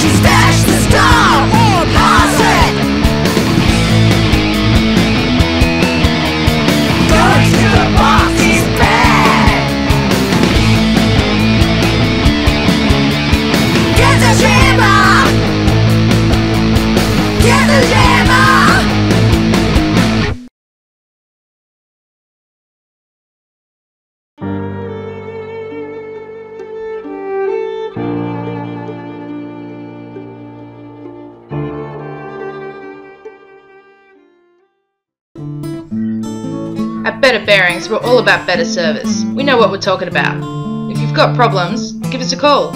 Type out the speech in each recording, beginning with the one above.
She stashed the star or pass it. Go to the boss's bed. Get the jammer. Get the jammer. At Better Bearings, we're all about better service. We know what we're talking about. If you've got problems, give us a call.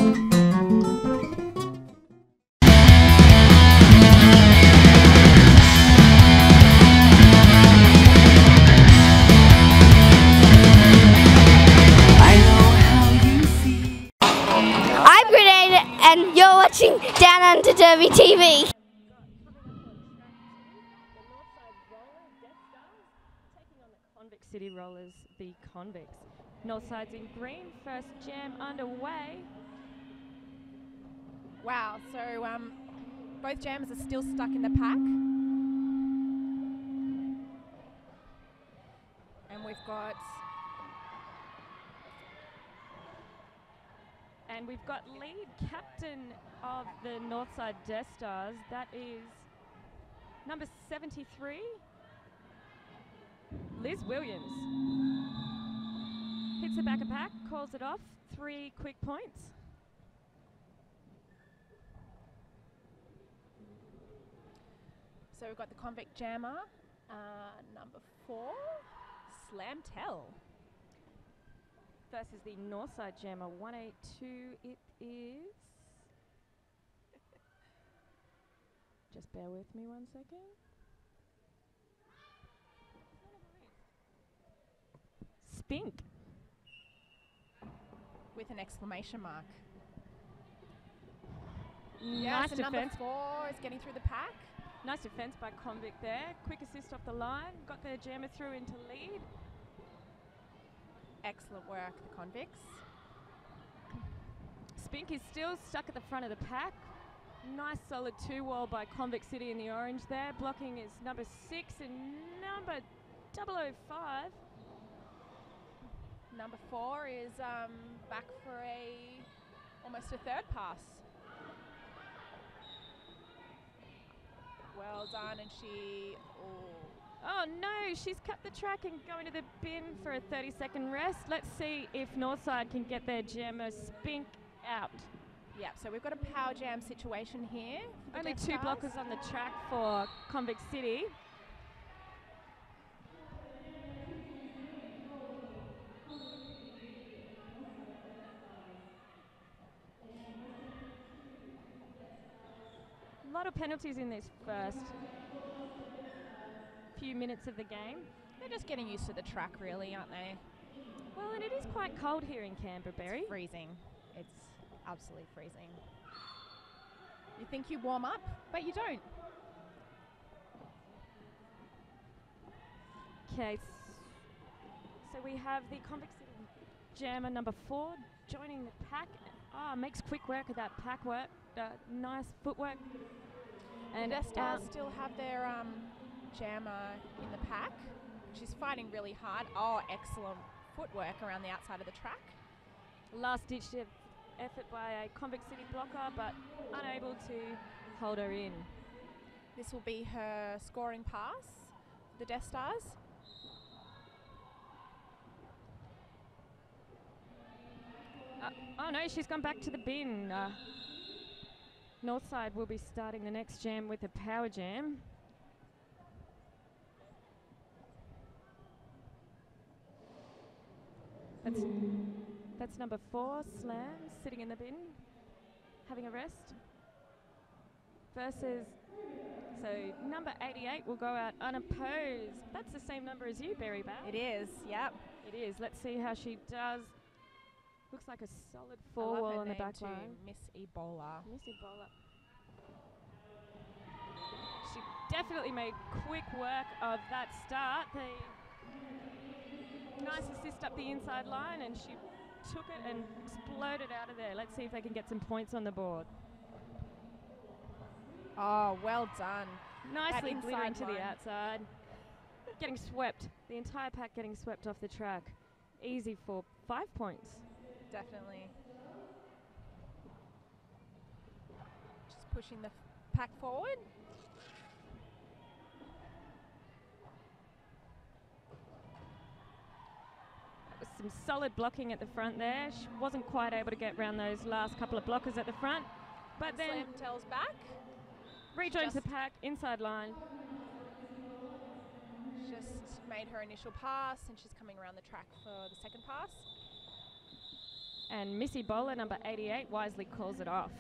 I'm Grenade and you're watching Down Under Derby TV. Convict City Rollers, the Convicts. Northside's in green, first jam underway. Wow, so both jammers are still stuck in the pack. And we've got lead captain of the Northside Death Stars, that is number 73. Liz Williams hits the back of pack, calls it off, 3 quick points. So we've got the Convict jammer, number 4, Slam Tell. Versus the Northside jammer, 182 it is. Just bear with me 1 second. Spink. With an exclamation mark. Nice so defense. number 4 is getting through the pack. Nice defense by Convict there. Quick assist off the line. Got their jammer through into lead. Excellent work, the Convicts. Spink is still stuck at the front of the pack. Nice solid 2-wall by Convict City in the orange there. Blocking is number 6 and number 005. Number 4 is back for almost a third pass. Well done, and she... Oh no, she's cut the track and going to the bin for a 30-second rest. Let's see if Northside can get their jammer Spink out. Yeah, so we've got a power jam situation here. Only 2 blockers on the track for Convict City. A lot of penalties in this first few minutes of the game. They're just getting used to the track, really, aren't they? Well, and it is quite cold here in Canberra. It's freezing. It's absolutely freezing. You think you warm up, but you don't. Okay, so we have the Convict City jammer number 4 joining the pack. Makes quick work of that pack work. Nice footwork. And the Stars still have their jammer in the pack. She's fighting really hard. Oh, excellent footwork around the outside of the track. Last-ditch effort by a Convict City blocker, but unable to hold her in. This will be her scoring pass, the Death Stars. Oh no, she's gone back to the bin. Northside will be starting the next jam with a power jam. That's number 4, Slam, sitting in the bin, having a rest. Versus, so number 88 will go out unopposed. That's the same number as you, Berry Bell. It is, yep. It is. Let's see how she does. Looks like a solid 4-wall on the back line. Miss Ebola. Miss Ebola. She definitely made quick work of that start. Nice assist up the inside line, and she took it and exploded out of there. Let's see if they can get some points on the board. Oh, well done. Nicely inside glittering to the line. outside. Getting swept. The entire pack getting swept off the track. Easy for 5 points. Definitely. Just pushing the pack forward. Some solid blocking at the front there. She wasn't quite able to get around those last couple of blockers at the front. But then Slam tails back. rejoins the just- pack, inside line. Just made her initial pass and she's coming around the track for the second pass. And Missy Bowler, number 88, wisely calls it off.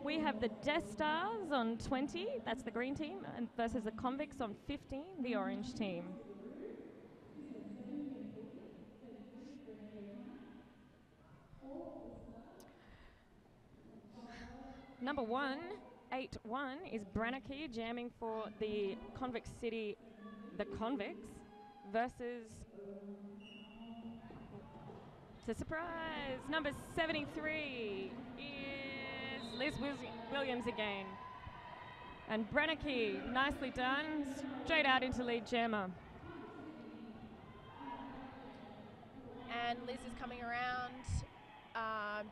We have the Death Stars on 20, that's the green team, and versus the Convicts on 15, the orange team. Number 181 is Brannicky jamming for the Convict City, the Convicts, versus, it's a surprise, number 73 is Liz Williams again. And Brannicky, nicely done, straight out into lead jammer. And Liz is coming around,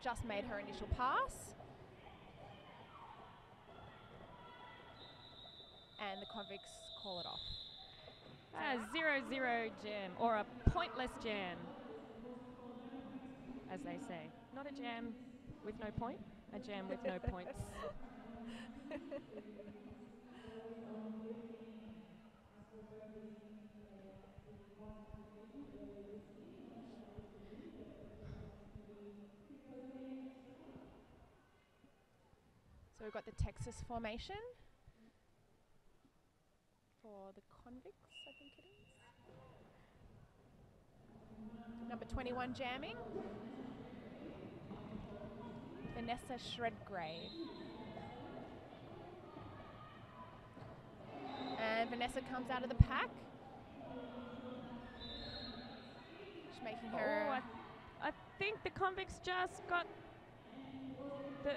just made her initial pass. And the Convicts call it off. A 0-0 jam, or a pointless jam, as they say. Not a jam with no point, a jam with no points. So we've got the Texas formation for the Convicts, I think it is. Number 21 jamming. Vanessa Shredgrave. And Vanessa comes out of the pack. She's making her... I think the Convicts just got the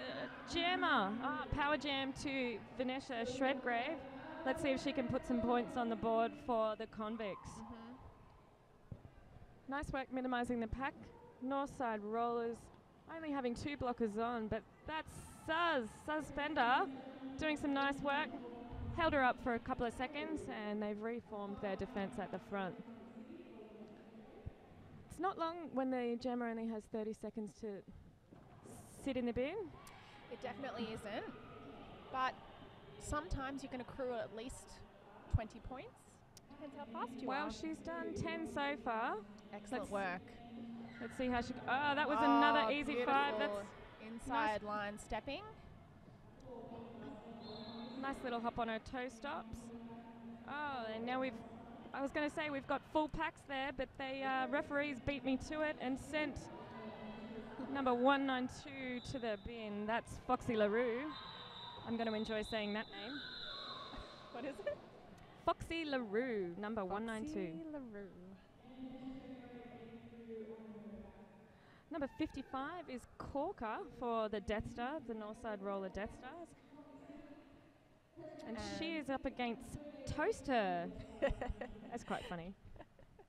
jammer, power jam to Vanessa Shredgrave. Let's see if she can put some points on the board for the Convicts. Nice work minimising the pack. Northside Rollers only having 2 blockers on, but that's Suz Bender doing some nice work. Held her up for a couple of seconds and they've reformed their defence at the front. It's not long when the jammer only has 30 seconds to sit in the bin. It definitely isn't. But sometimes you can accrue at least 20 points. Depends how fast you are. Well, she's done 10 so far. Excellent work. Let's see how she... Oh, that was another easy 5. That's inside line stepping. nice little hop on her toe stops. Oh, and now we've... I was going to say we've got full packs there, but they referees beat me to it and sent number 192 to the bin. That's Foxy LaRue. I'm going to enjoy saying that name. What is it? Foxy LaRue, number 192. Foxy LaRue. Number 55 is Corker for the Death Stars, the Northside Roller Death Stars. And she is up against Toaster. That's quite funny.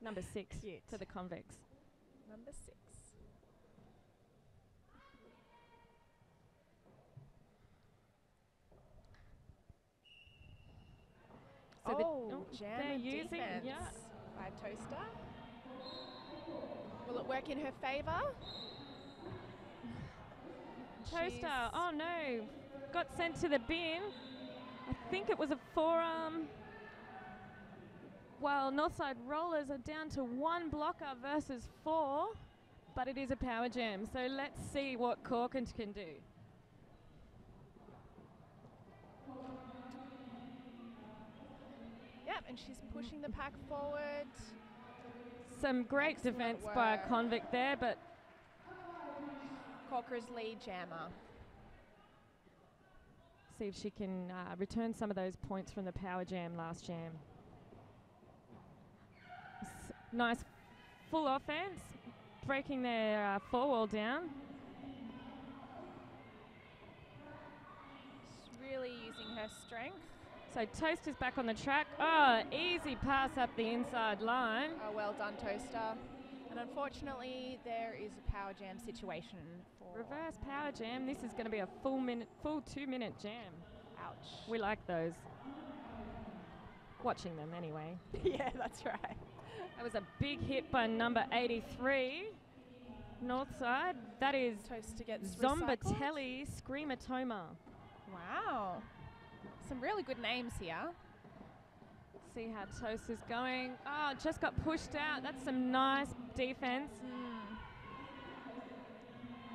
Number 6 Cute. to the Convicts. Number 6. So jam they're and using defense by Toaster. Will it work in her favour? Toaster, oh no, got sent to the bin. I think it was a forearm. Well, Northside Rollers are down to 1 blocker versus 4, but it is a power jam. So let's see what Corkins can do. Yep, and she's pushing the pack forward. Some great Excellent defense by a work. Convict there, but Corker's lead jammer. see if she can return some of those points from the power jam last jam. Nice full offense, breaking their 4 wall down. really using her strength. So Toast is back on the track. Oh, easy pass up the inside line. Oh, well done, Toaster. And unfortunately, there is a power jam situation for... Reverse power jam. This is going to be a full 2-minute jam. Ouch. We like those. Watching them anyway. Yeah, that's right. That was a big hit by number 83. Northside. That is Toaster gets Zombatelli Screamatoma. Wow. Some really good names here. See how Toast is going. Oh, just got pushed out. That's some nice defense.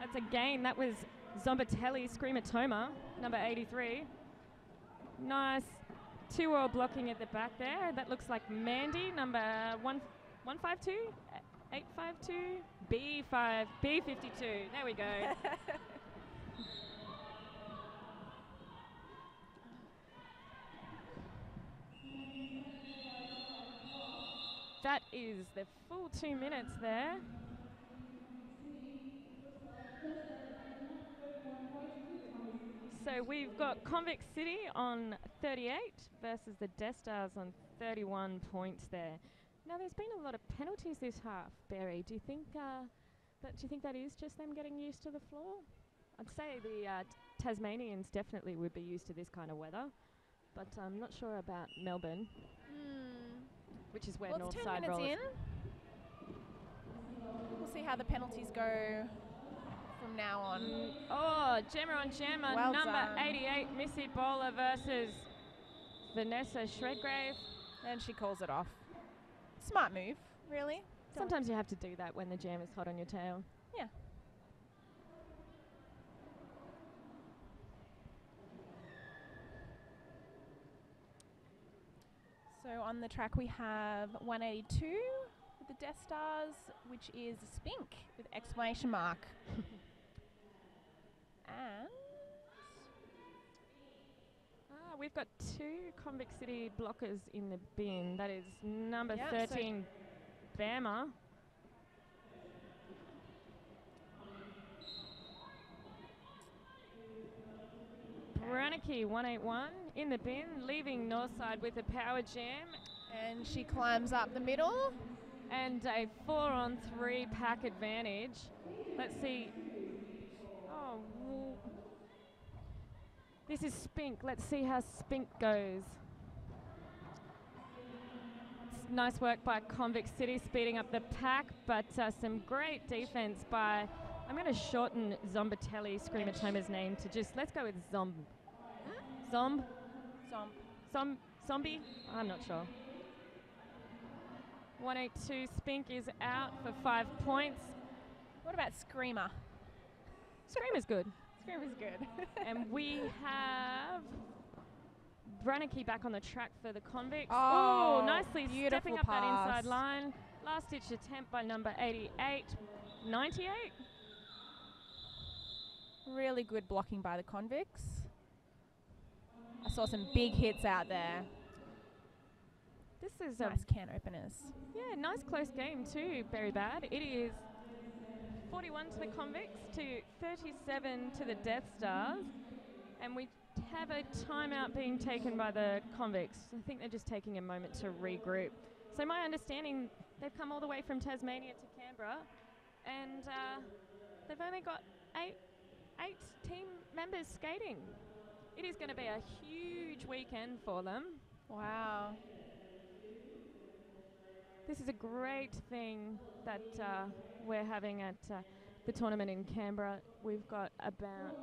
That's a gain. That was Zombatelli Screamatoma, number 83. Nice 2-wall blocking at the back there. That looks like Mandy, number 152, 852, B52. There we go. That is the full 2 minutes there. So we've got Convict City on 38 versus the Death Stars on 31 points there. Now there's been a lot of penalties this half, Barry. Do you think that is just them getting used to the floor? I'd say the Tasmanians definitely would be used to this kind of weather, but I'm not sure about Melbourne. Which is where it's 10 Northside minutes rolls. in. We'll see how the penalties go from now on. Oh, Gemma on Gemma, Well number done. 88, Missy Bowler versus Vanessa Shredgrave. And she calls it off. Smart move, really. Sometimes you have to do that when the jam is hot on your tail. Yeah. So on the track we have 182 with the Death Stars, which is Spink with exclamation mark. And We've got 2 Convict City blockers in the bin. That is number Yep, 13, Bama. Brannicky 181 in the bin, leaving Northside with a power jam and she climbs up the middle. and a 4-on-3 pack advantage. Let's see. Oh, this is Spink. Let's see how Spink goes. It's nice work by Convict City, speeding up the pack, but some great defense by, I'm going to shorten Zombatelli Screamatoma's name to just, let's go with Zombie? I'm not sure. 182, Spink is out for 5 points. What about Screamer? Screamer's good. Screamer's good. And we have Brannicky back on the track for the Convicts. Oh, nicely beautiful stepping up that pass. inside line. Last ditch attempt by number 88. 98? Really good blocking by the Convicts. I saw some big hits out there. This is Nice can openers. yeah, nice close game too, very bad. It is 41 to the Convicts to 37 to the Death Stars. And we have a timeout being taken by the Convicts. I think they're just taking a moment to regroup. So my understanding, they've come all the way from Tasmania to Canberra, and they've only got eight team members skating. It is going to be a huge weekend for them. Wow. This is a great thing that we're having at the tournament in Canberra. We've got about,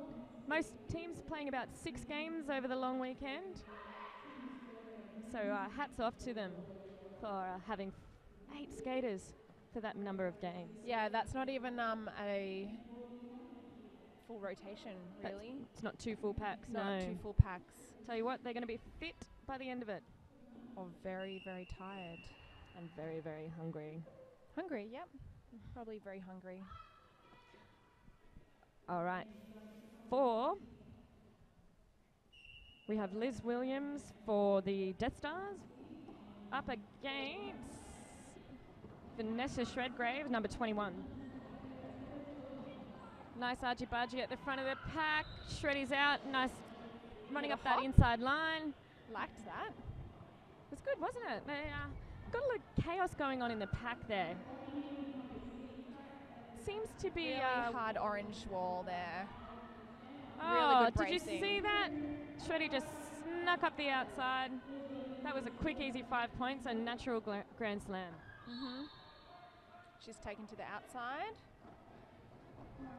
most teams playing about 6 games over the long weekend. So hats off to them for having 8 skaters for that number of games. Yeah, that's not even a full rotation, really. It's not 2 full packs, Not no. 2 full packs. Tell you what, they're going to be fit by the end of it. Or very, very tired. And very, very hungry. Hungry, yep. Probably very hungry. All right. 4. We have Liz Williams for the Death Stars. Up against Vanessa Shredgrave, number 21. Nice argy-bargy at the front of the pack. Shreddy's out. Nice running Little up that hop. inside line. Liked that. It was good, wasn't it? They got a little chaos going on in the pack there. Seems to be... Really hard orange wall there. Oh, really good did you bracing. see that? Shreddy just snuck up the outside. That was a quick, easy 5 points, a natural grand slam. She's taken to the outside.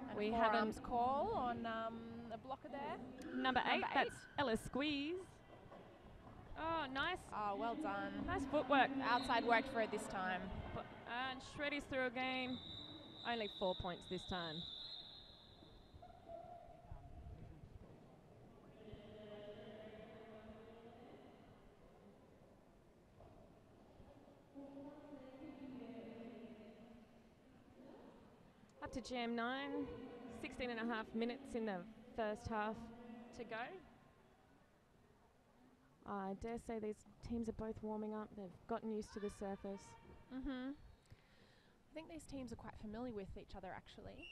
And We a have forearms call on the blocker there. Number 8, Number that's 8. Ella Squeeze. Oh, nice. Oh, well done. Nice footwork. The outside worked for her this time. And Shreddy's through again. Only 4 points this time. Up to Jam 9. 16 and a half minutes in the first half to go. I dare say these teams are both warming up. They've gotten used to the surface. I think these teams are quite familiar with each other, actually.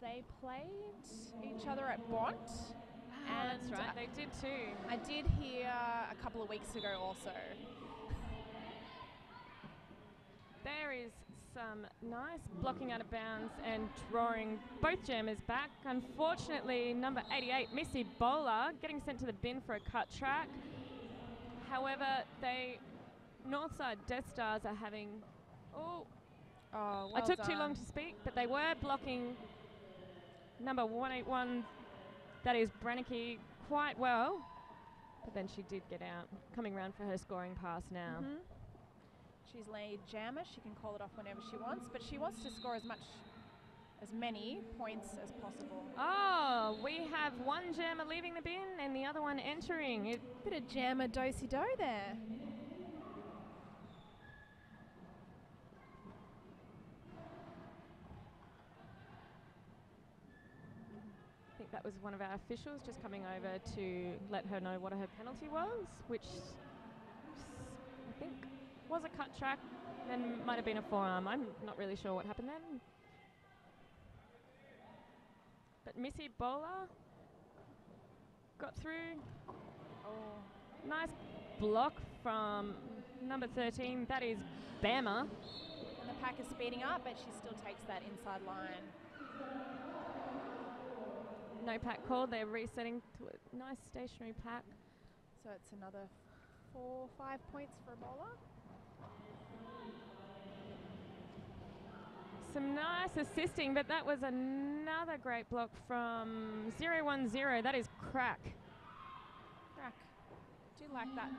They played each other at Bont. That's right, they did too. I did hear a couple of weeks ago also. There is some nice blocking out of bounds and drawing both jammers back. Unfortunately, number 88, Missy Bowler, getting sent to the bin for a cut track. However, Northside Death Stars are having... Oh, well I took too done. long to speak, but they were blocking number 181, that is Brannicky, quite well. But then she did get out, coming round for her scoring pass now. She's laid jammer. She can call it off whenever she wants, but she wants to score as many points as possible. Oh, we have one jammer leaving the bin and the other one entering. Bit of jammer do-si-do there. I think that was one of our officials just coming over to let her know what her penalty was, which I think was a cut track, then might have been a forearm. I'm not really sure what happened then. But Missy Bowler got through. Oh, nice block from number 13. That is Bama. And the pack is speeding up, but she still takes that inside line. No pack called. They're resetting to a nice stationary pack. So it's another 4-5 points for a bowler. Some nice assisting, but that was another great block from 010. That is Crack. Crack. Do like that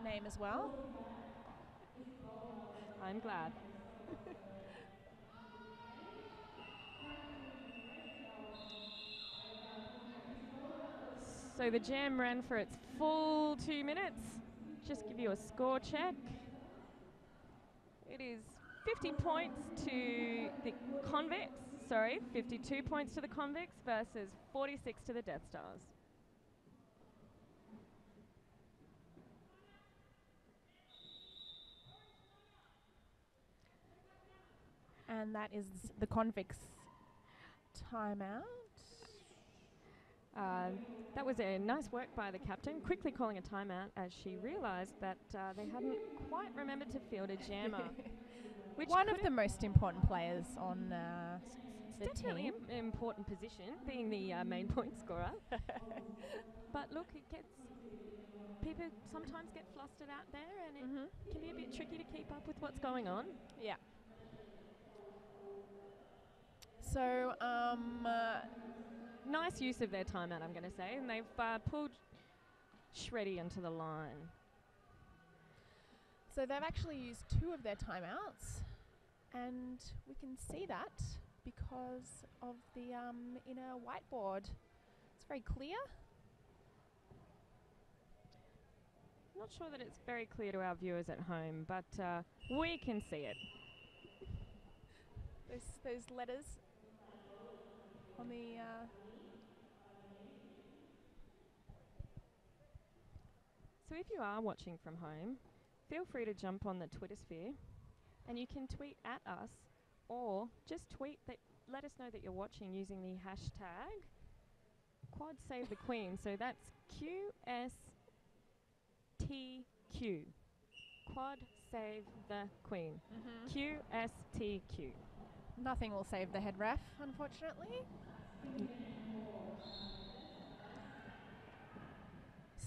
name as well. I'm glad. So the jam ran for its full 2 minutes. Just give you a score check. It is 50 points to the Convicts. Sorry, 52 points to the Convicts versus 46 to the Death Stars. And that is the Convicts timeout. That was a nice work by the captain, quickly calling a timeout as she realised that they hadn't quite remembered to field a jammer. Which One of the most important players on the definitely team. an important position, being the main point scorer. But look, people sometimes get flustered out there, and it can be a bit tricky to keep up with what's going on. Yeah. So, Nice use of their timeout, I'm going to say, and they've pulled Shreddy onto the line. so they've actually used 2 of their timeouts, and we can see that because of the inner whiteboard. It's very clear. Not sure that it's very clear to our viewers at home, but we can see it. Those letters on the... So if you are watching from home, feel free to jump on the Twitter sphere and you can tweet at us or just tweet that, let us know that you're watching using the hashtag Quad save the queen. So that's QSTQ. Quad save the queen. QSTQ. Nothing will save the head ref, unfortunately.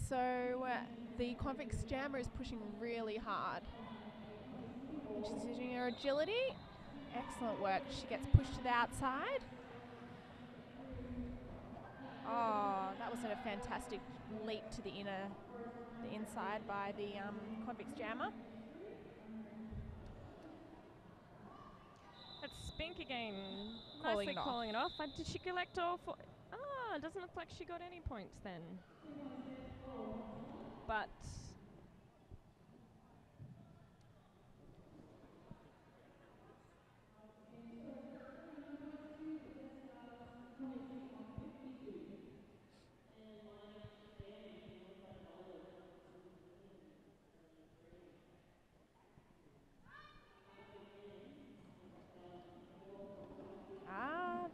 So the Convict's jammer is pushing really hard. She's using her agility. Excellent work. She gets pushed to the outside. Oh, that was a fantastic leap to the inside by the Convict's jammer. That's Spink again. Calling Nicely it off. calling it off. Did she collect all four? Ah, it doesn't look like she got any points then. But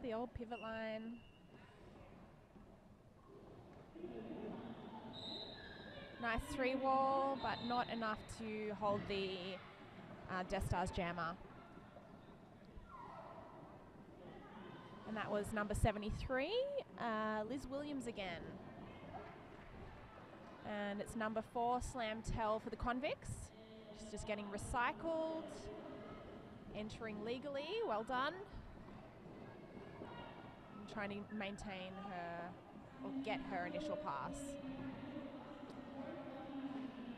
the old pivot line. Nice 3-wall, but not enough to hold the Death Star's jammer. And that was number 73, Liz Williams again. And it's number 4, Slam Tell for the Convicts. She's just getting recycled, entering legally. Well done. And trying to maintain her, or get her initial pass.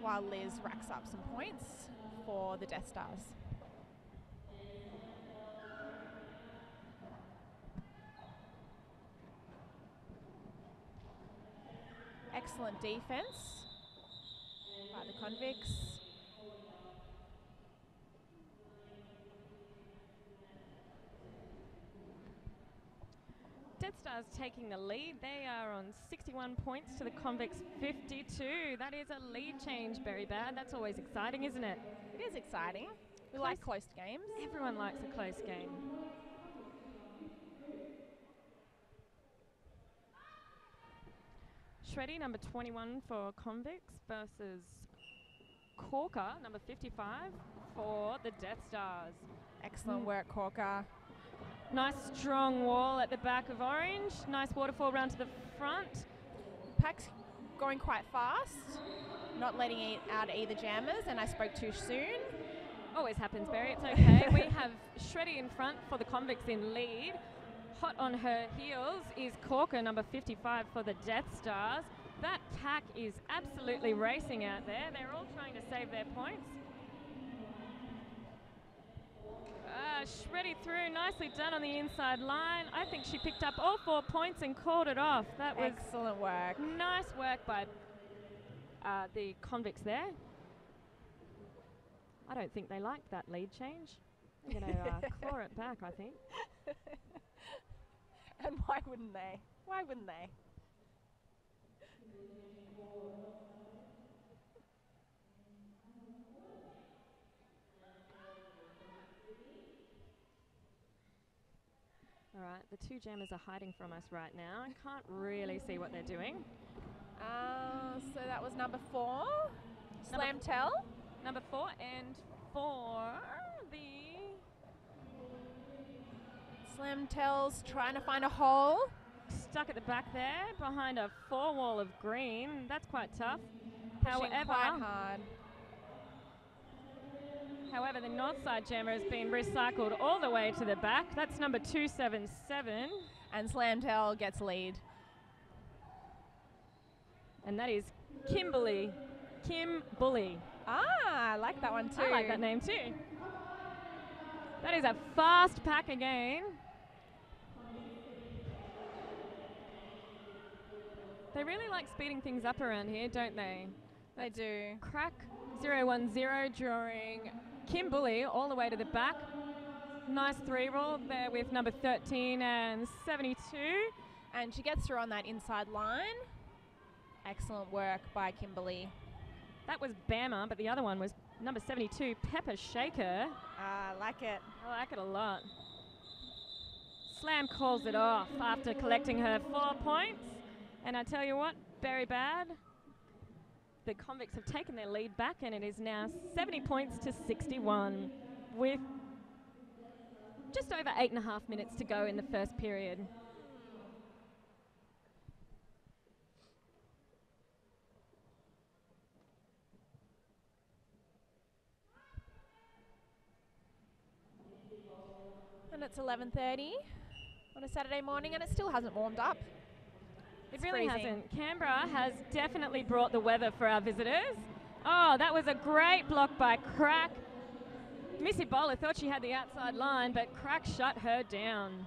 While Liz racks up some points for the Death Stars. Excellent defense by the Convicts. Death Stars taking the lead. They are on 61 points to the Convicts 52. That is a lead change, Berry Bad. That's always exciting, isn't it? It is exciting. We like close games. Everyone likes a close game. Shreddy, number 21 for Convicts versus Corker, number 55 for the Death Stars. Excellent work, Corker. Nice strong wall at the back of Orange. Nice waterfall round to the front. Pack's going quite fast, not letting out either jammers, and I spoke too soon. Always happens, Barry. It's okay. We have Shreddy in front for the Convicts in lead. Hot on her heels is Corker, number 55 for the Death Stars. That pack is absolutely racing out there. They're all trying to save their points. Shreddy through, nicely done on the inside line. I think she picked up all 4 points and called it off. That was excellent work. Nice work by the Convicts there. I don't think they liked that lead change. They're going to claw it back, I think. And why wouldn't they? Why wouldn't they? All right, the two jammers are hiding from us right now. I can't really see what they're doing. So that was number 4, Slam Tell. Number 4 and for the Slam Tell's trying to find a hole. stuck at the back there behind a 4 wall of green. That's quite tough. Pushing quite hard. However, the Northside jammer has been recycled all the way to the back. That's number 277. And Slam Tell gets lead. And that is Kimberly. Kim Bully. I like that one too. I like that name too. That is a fast pack again. They really like speeding things up around here, don't they? They do. Crack 010 drawing Kim Bully all the way to the back. Nice 3-roll there with number 13 and 72. And she gets through on that inside line. Excellent work by Kimberly. That was Bama, but the other one was number 72, Pepper Shaker. I like it. I like it a lot. Slam calls it off after collecting her 4 points. And I tell you what, very bad. The Convicts have taken their lead back, and it is now 70 points to 61 with just over 8.5 minutes to go in the first period. And it's 11:30 on a Saturday morning, and it still hasn't warmed up. It really hasn't. Canberra has definitely brought the weather for our visitors. Oh, that was a great block by Crack. Missy Bowler thought she had the outside line, but Crack shut her down.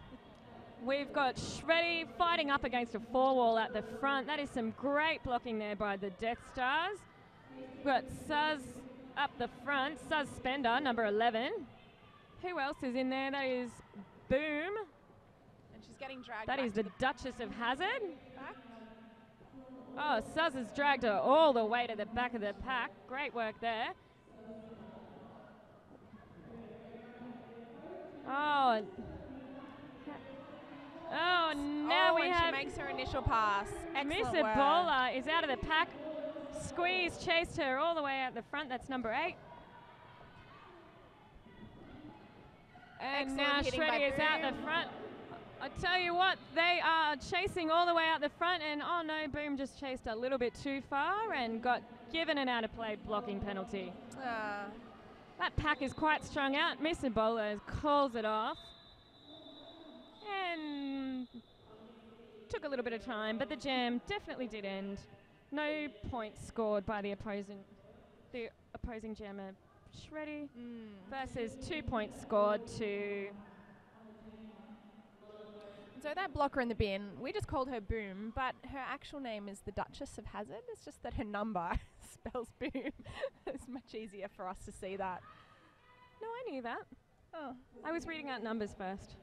We've got Shreddy fighting up against a four-wall at the front. That is some great blocking there by the Death Stars. We've got Suz up the front, Suz Spender, number 11. Who else is in there? That is Boom. And she's getting dragged That back is to the Duchess of Hazard. back. Oh, Suz has dragged her all the way to the back of the pack. Great work there. Oh, now we and have she makes her initial pass. Miss Excellent work. Ebola is out of the pack. Squeeze chased her all the way out the front. That's number 8. And Excellent now hitting by Shreddy is out the Boom. front. I tell you what, they are chasing all the way out the front, and oh no, Boom just chased a little bit too far and got given an out of play blocking penalty. That pack is quite strung out. Miss Ebola calls it off. And took a little bit of time, but the jam definitely did end. No points scored by the opposing jammer Shreddy versus 2 points scored to... So that blocker in the bin, we just called her Boom, but her actual name is the Duchess of Hazard. It's just that her number spells Boom. It's much easier for us to see that. No, I knew that. Oh, I was reading out numbers first.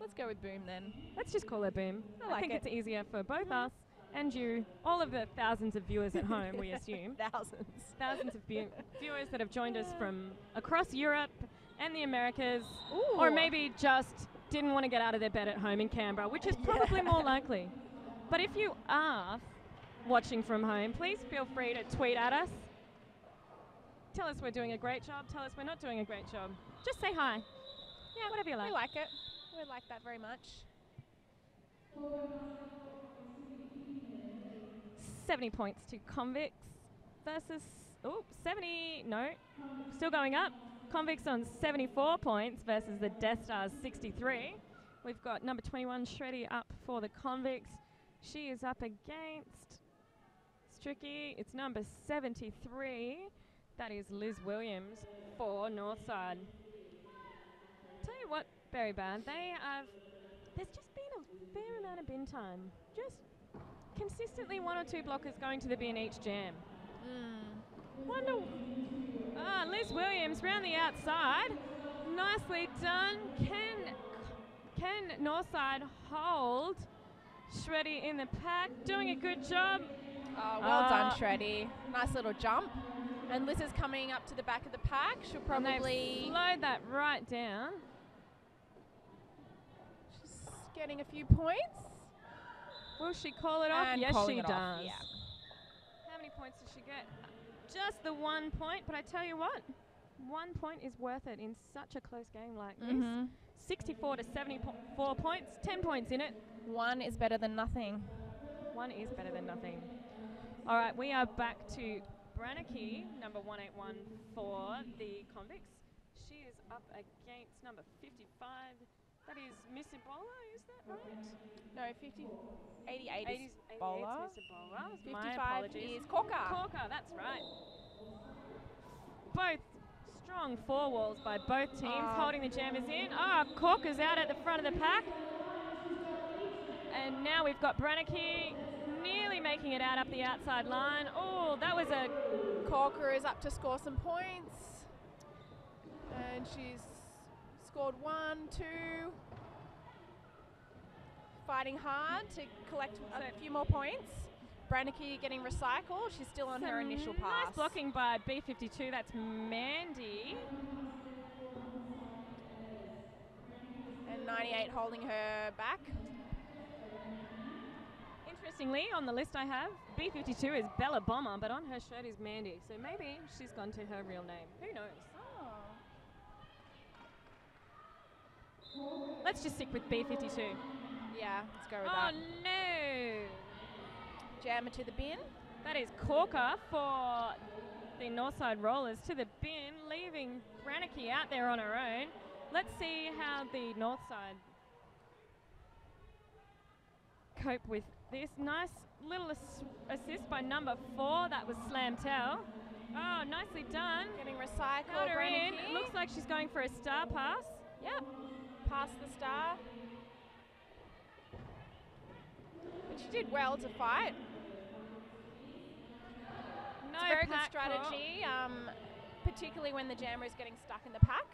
let's go with Boom then. Let's just call her Boom. I like think it. it's easier for both us and you, all of the thousands of viewers at home, we assume. Thousands. Thousands of viewers that have joined us from across Europe and the Americas, Ooh. or maybe just didn't want to get out of their bed at home in Canberra, which is probably more likely. But if you are watching from home, please feel free to tweet at us. Tell us we're doing a great job. Tell us we're not doing a great job. Just say hi. Yeah, Whatever you like. We like it. We like that very much. 70 points to Convicts versus, 70, no, still going up. Convicts on 74 points versus the Death Stars 63. We've got number 21, Shreddy, up for the Convicts. She is up against Stricky. It's number 73. That is Liz Williams for Northside. Tell you what, very bad. There's just been a fair amount of bin time. Just consistently 1 or 2 blockers going to the bin each jam. Wonder. Liz Williams round the outside. Nicely done. Can Northside hold Shreddy in the pack? Doing a good job. Oh, well done, Shreddy. Nice little jump. And Liz is coming up to the back of the pack. She'll And probably... they've slowed that right down. She's getting a few points. Will she call it off? And Yes, calling she it does. off, yeah. How many points does she get? Just the 1 point, but I tell you what, 1 point is worth it in such a close game like this. 64 to 74 points, 10 points in it. 1 is better than nothing. 1 is better than nothing. All right, we are back to Brannicky, number 181 for the Convicts. She is up against number 55. That is Miss Ebola, is that right? No, 88 is Bowler. Miss Ebola. My 55 apologies. is Corker. Corker, that's right. Both strong four walls by both teams, holding the jammers in. Corker's out at the front of the pack. And now we've got Brannicky nearly making it out up the outside line. Oh, that was a... Corker is up to score some points. And she's scored 1, 2. Fighting hard to collect a few more points. Brannicky getting recycled. She's still on her initial pass. Nice blocking by B52. That's Mandy. And 98 holding her back. Interestingly, on the list I have, B52 is Bella Bomber, but on her shirt is Mandy. So maybe she's gone to her real name. Who knows? Oh. Let's just stick with B52. Yeah, let's go with Oh that. no! Jammer to the bin. That is Corker for the Northside Rollers to the bin, leaving Brannicky out there on her own. Let's see how the Northside cope with this. Nice little assist by number 4. That was Slam Tell. Oh, nicely done. Getting recycled. Got her in. Brannicky. It looks like she's going for a star pass. Yep. Past the star. But she did well to fight. No It's a very good pack strategy, particularly when the jammer is getting stuck in the pack.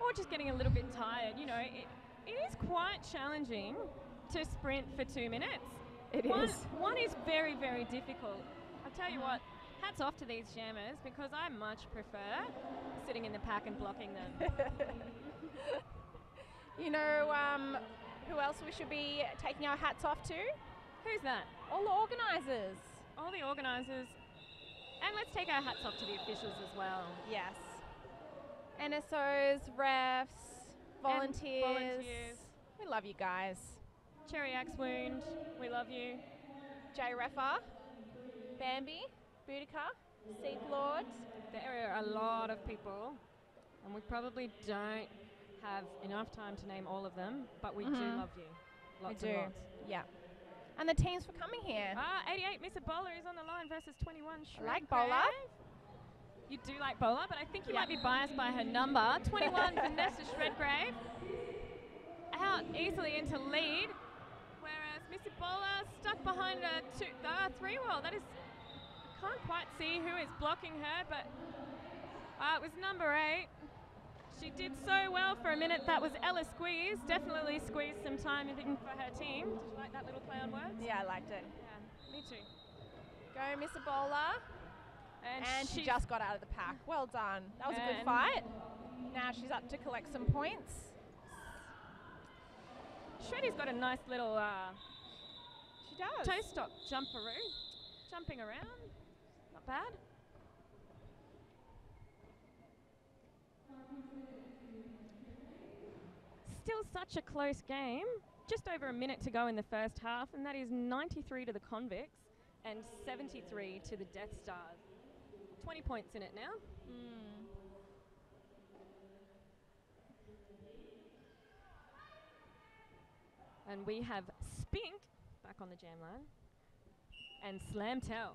or just getting a little bit tired. You know, it is quite challenging to sprint for 2 minutes. It One is very, very difficult. I'll tell you what, hats off to these jammers because I much prefer sitting in the pack and blocking them. You know who else we should be taking our hats off to? Who's that? All the organisers. All the organisers. And let's take our hats off to the officials as well. Yes. NSOs, refs, volunteers. volunteers. We love you guys. Cherry Axe Wound, we love you. J Reffer, Bambi, Boudica, Seek Lord. There are a lot of people, and we probably don't have enough time to name all of them, but we do love you. Lots we and do. lots. Yeah. And the teams for coming here. 88 Miss Ebola is on the line versus 21 I like Bola. You do like Bola, but I think you might be biased by her number. 21 Vanessa Shredgrave out easily into lead, whereas Miss Ebola stuck behind a 3-wheel. That is, I can't quite see who is blocking her, but it was number 8. She did so well for a minute. That was Ella Squeeze. Definitely squeezed some time in for her team. Did you like that little play on words? Yeah, I liked it. Yeah, me too. Go Miss Ebola. And she just got out of the pack. Well done. That was a good And fight. Now she's up to collect some points. Shreddy's got a nice little She does. toe stop jumperoo. Jumping around. Not bad. Still such a close game. Just over a minute to go in the first half, and that is 93 to the Convicts and 73 to the Death Stars. 20 points in it now. And we have Spink back on the jam line and Slam Tell.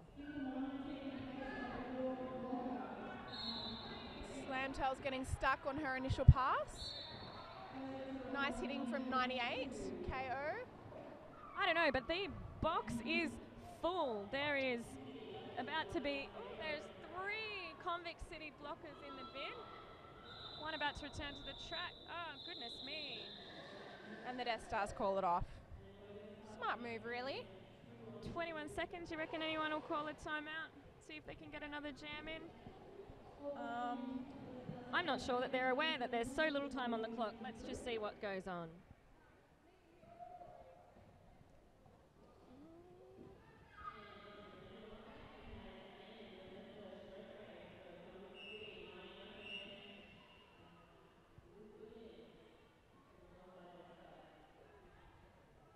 Slam Tell's getting stuck on her initial pass. Nice hitting from 98. KO. I don't know, but the box is full. There is about to be, there's 3 Convict City blockers in the bin. One about to return to the track. Oh, goodness me. And the Death Stars call it off. Smart move, really. 21 seconds. You reckon anyone will call a timeout? See if they can get another jam in? I'm not sure that they're aware that there's so little time on the clock. Let's just see what goes on.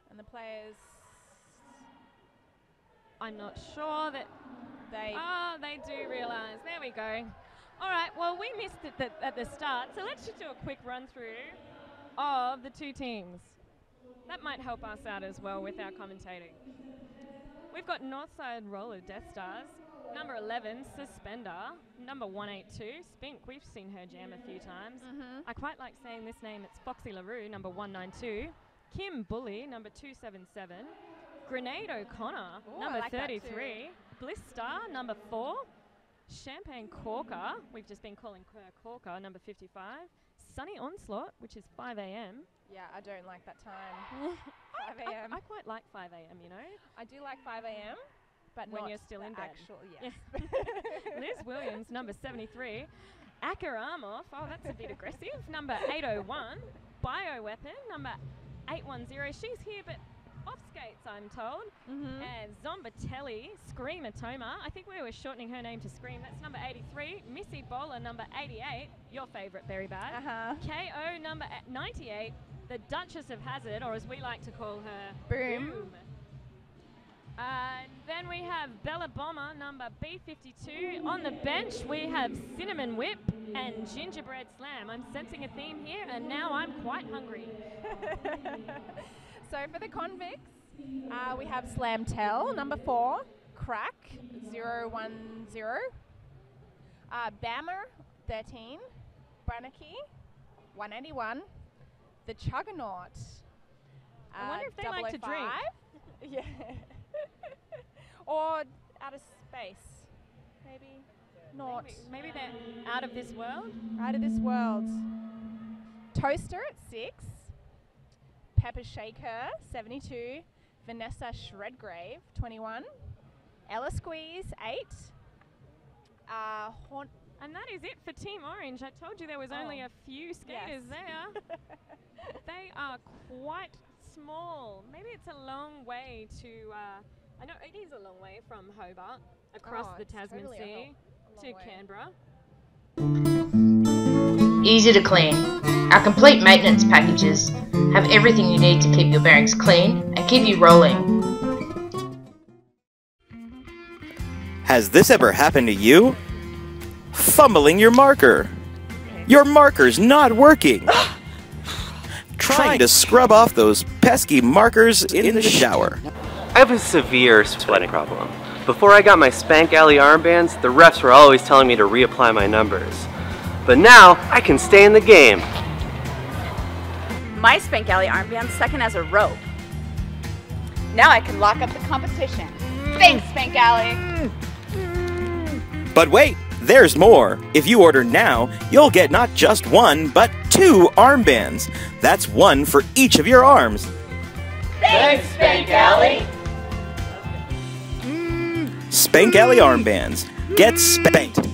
And the players, I'm not sure that they do realise. There we go. All right, well, we missed it at the start, so let's just do a quick run through of the 2 teams. That might help us out as well with our commentating. We've got Northside Roller Death Stars, number 11, Suspender, number 182, Spink. We've seen her jam a few times. I quite like saying this name. It's Foxy LaRue, number 192, Kim Bully, number 277, Grenade O'Connor, number 33, Bliss Star, number 4, Champagne Corker, we've just been calling her Corker, number 55, Sunny Onslaught, which is 5 a.m. Yeah, I don't like that time. 5 a.m. I quite like 5 a.m., you know. I do like 5 a.m., but when not you're still the in bed. actual, yes. Liz Williams, number 73, Akaramov, oh, that's a bit aggressive, number 801, Bioweapon, number 810. She's here, but off skates, I'm told. Mm-hmm. And Zombatelli, Screamatoma. I think we were shortening her name to Scream. That's number 83. Missy Bowler, number 88. Your favourite, Berry Bad. Uh-huh. KO, number 98. The Duchess of Hazard, or as we like to call her, Boom. And then we have Bella Bomber, number B52. On the bench, we have Cinnamon Whip and Gingerbread Slam. I'm sensing a theme here, and now I'm quite hungry. So for the convicts, we have Slam Tell, number 4. Crack, 010. Bammer, 13. Brannicky, 181. The Chuggernaut. I wonder if they like to drink. 005. Yeah. Or out of space. Maybe not. Maybe they're out of this world. Out of this world. Toaster at 6. Pepper Shaker, 72. Vanessa Shredgrave, 21. Ella Squeeze, 8. And that is it for Team Orange. I told you there was only a few skaters there. They are quite small. Maybe it's a long way to... I know it is a long way from Hobart, across the Tasman Sea, to Canberra. Easy to clean. Our complete maintenance packages have everything you need to keep your bearings clean and keep you rolling. Has this ever happened to you? Fumbling your marker. Your marker's not working. Trying to scrub off those pesky markers in the shower. I have a severe sweating problem. Before I got my Spank Alley armbands, the refs were always telling me to reapply my numbers. But now, I can stay in the game. My Spank Alley armband's second as a rope. Now I can lock up the competition. Thanks, Spank Alley! But wait, there's more. If you order now, you'll get not just 1, but 2 armbands. That's 1 for each of your arms. Thanks, Spank Alley! Spank Alley armbands. Get spanked.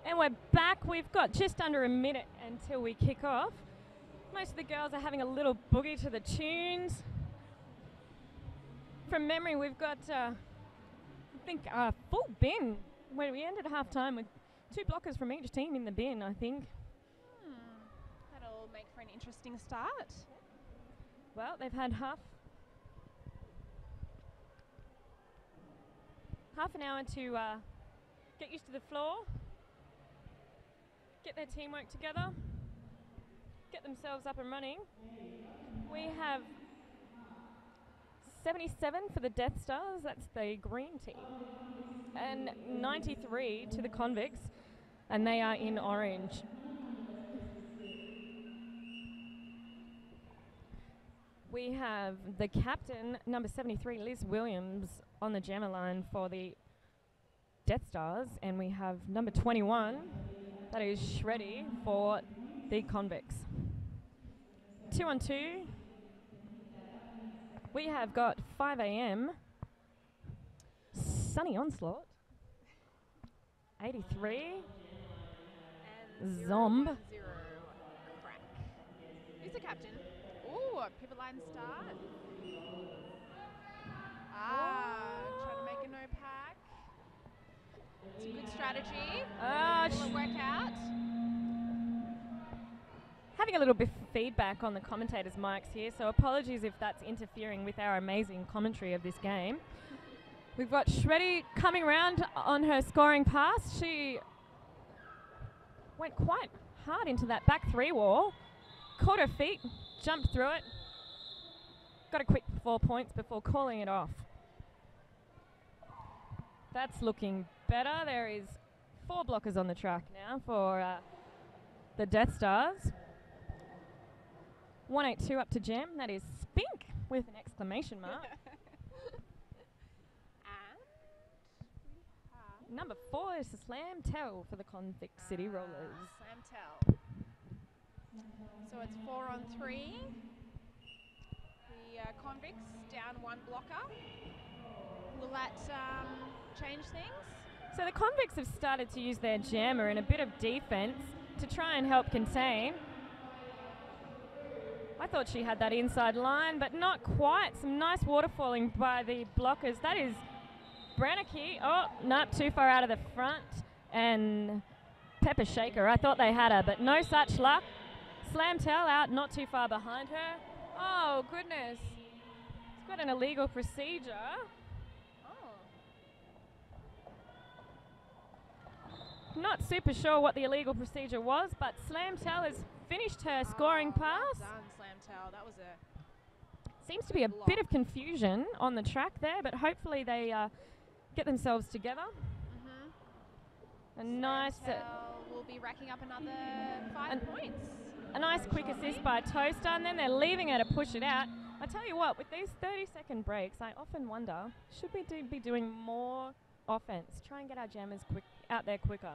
And we're back. We've got just under a minute until we kick off. Most of the girls are having a little boogie to the tunes. From memory, we've got, I think, a full bin. When we ended half-time with 2 blockers from each team in the bin, I think. That'll make for an interesting start. Well, they've had half an hour to get used to the floor, get their teamwork together, get themselves up and running. We have 77 for the Death Stars, that's the green team, and 93 to the Convicts, and they are in orange. We have the captain, number 73, Liz Williams, on the jammer line for the Death Stars, and we have number 21, that is Shreddy, for the Convicts. 2 on 2. We have got 5 AM, Sunny Onslaught, 83, And Zomb. 010 Crack. Who's the captain? Ooh, a pivot line start. Trying to make a no pack. It's a good strategy. Will it work out? Having a little bit of feedback on the commentators' mics here, so apologies if that's interfering with our amazing commentary of this game. We've got Shreddy coming around on her scoring pass. She went quite hard into that back 3 wall, caught her feet, jumped through it, got a quick 4 points before calling it off. That's looking better. There is 4 blockers on the track now for the Death Stars. 182 up to Gem. That is Spink with an exclamation mark. Number 4, It's a slam tell for the Convict City Rollers. Slam tell. So it's 4 on 3. The Convicts down 1 blocker. Will that change things? So the Convicts have started to use their jammer in a bit of defense to try and help contain. I thought she had that inside line, but not quite. Some nice waterfalling by the blockers. That is Brannicky. Oh, no, too far out of the front. And Pepper Shaker. I thought they had her, but no such luck. Slam tell out, not too far behind her. Oh, goodness. It's got an illegal procedure. Not super sure what the illegal procedure was, but Slam Tell has finished her scoring pass. Well done, Slam Tell. That was a... Seems to be a bit of confusion on the track there, but hopefully they get themselves together. A nice... will be racking up another 5 points. A nice quick assist by Toaster, and then they're leaving her to push it out. I tell you what, with these 30-second breaks, I often wonder, should we be doing more offense? Try and get our jammers out there quicker.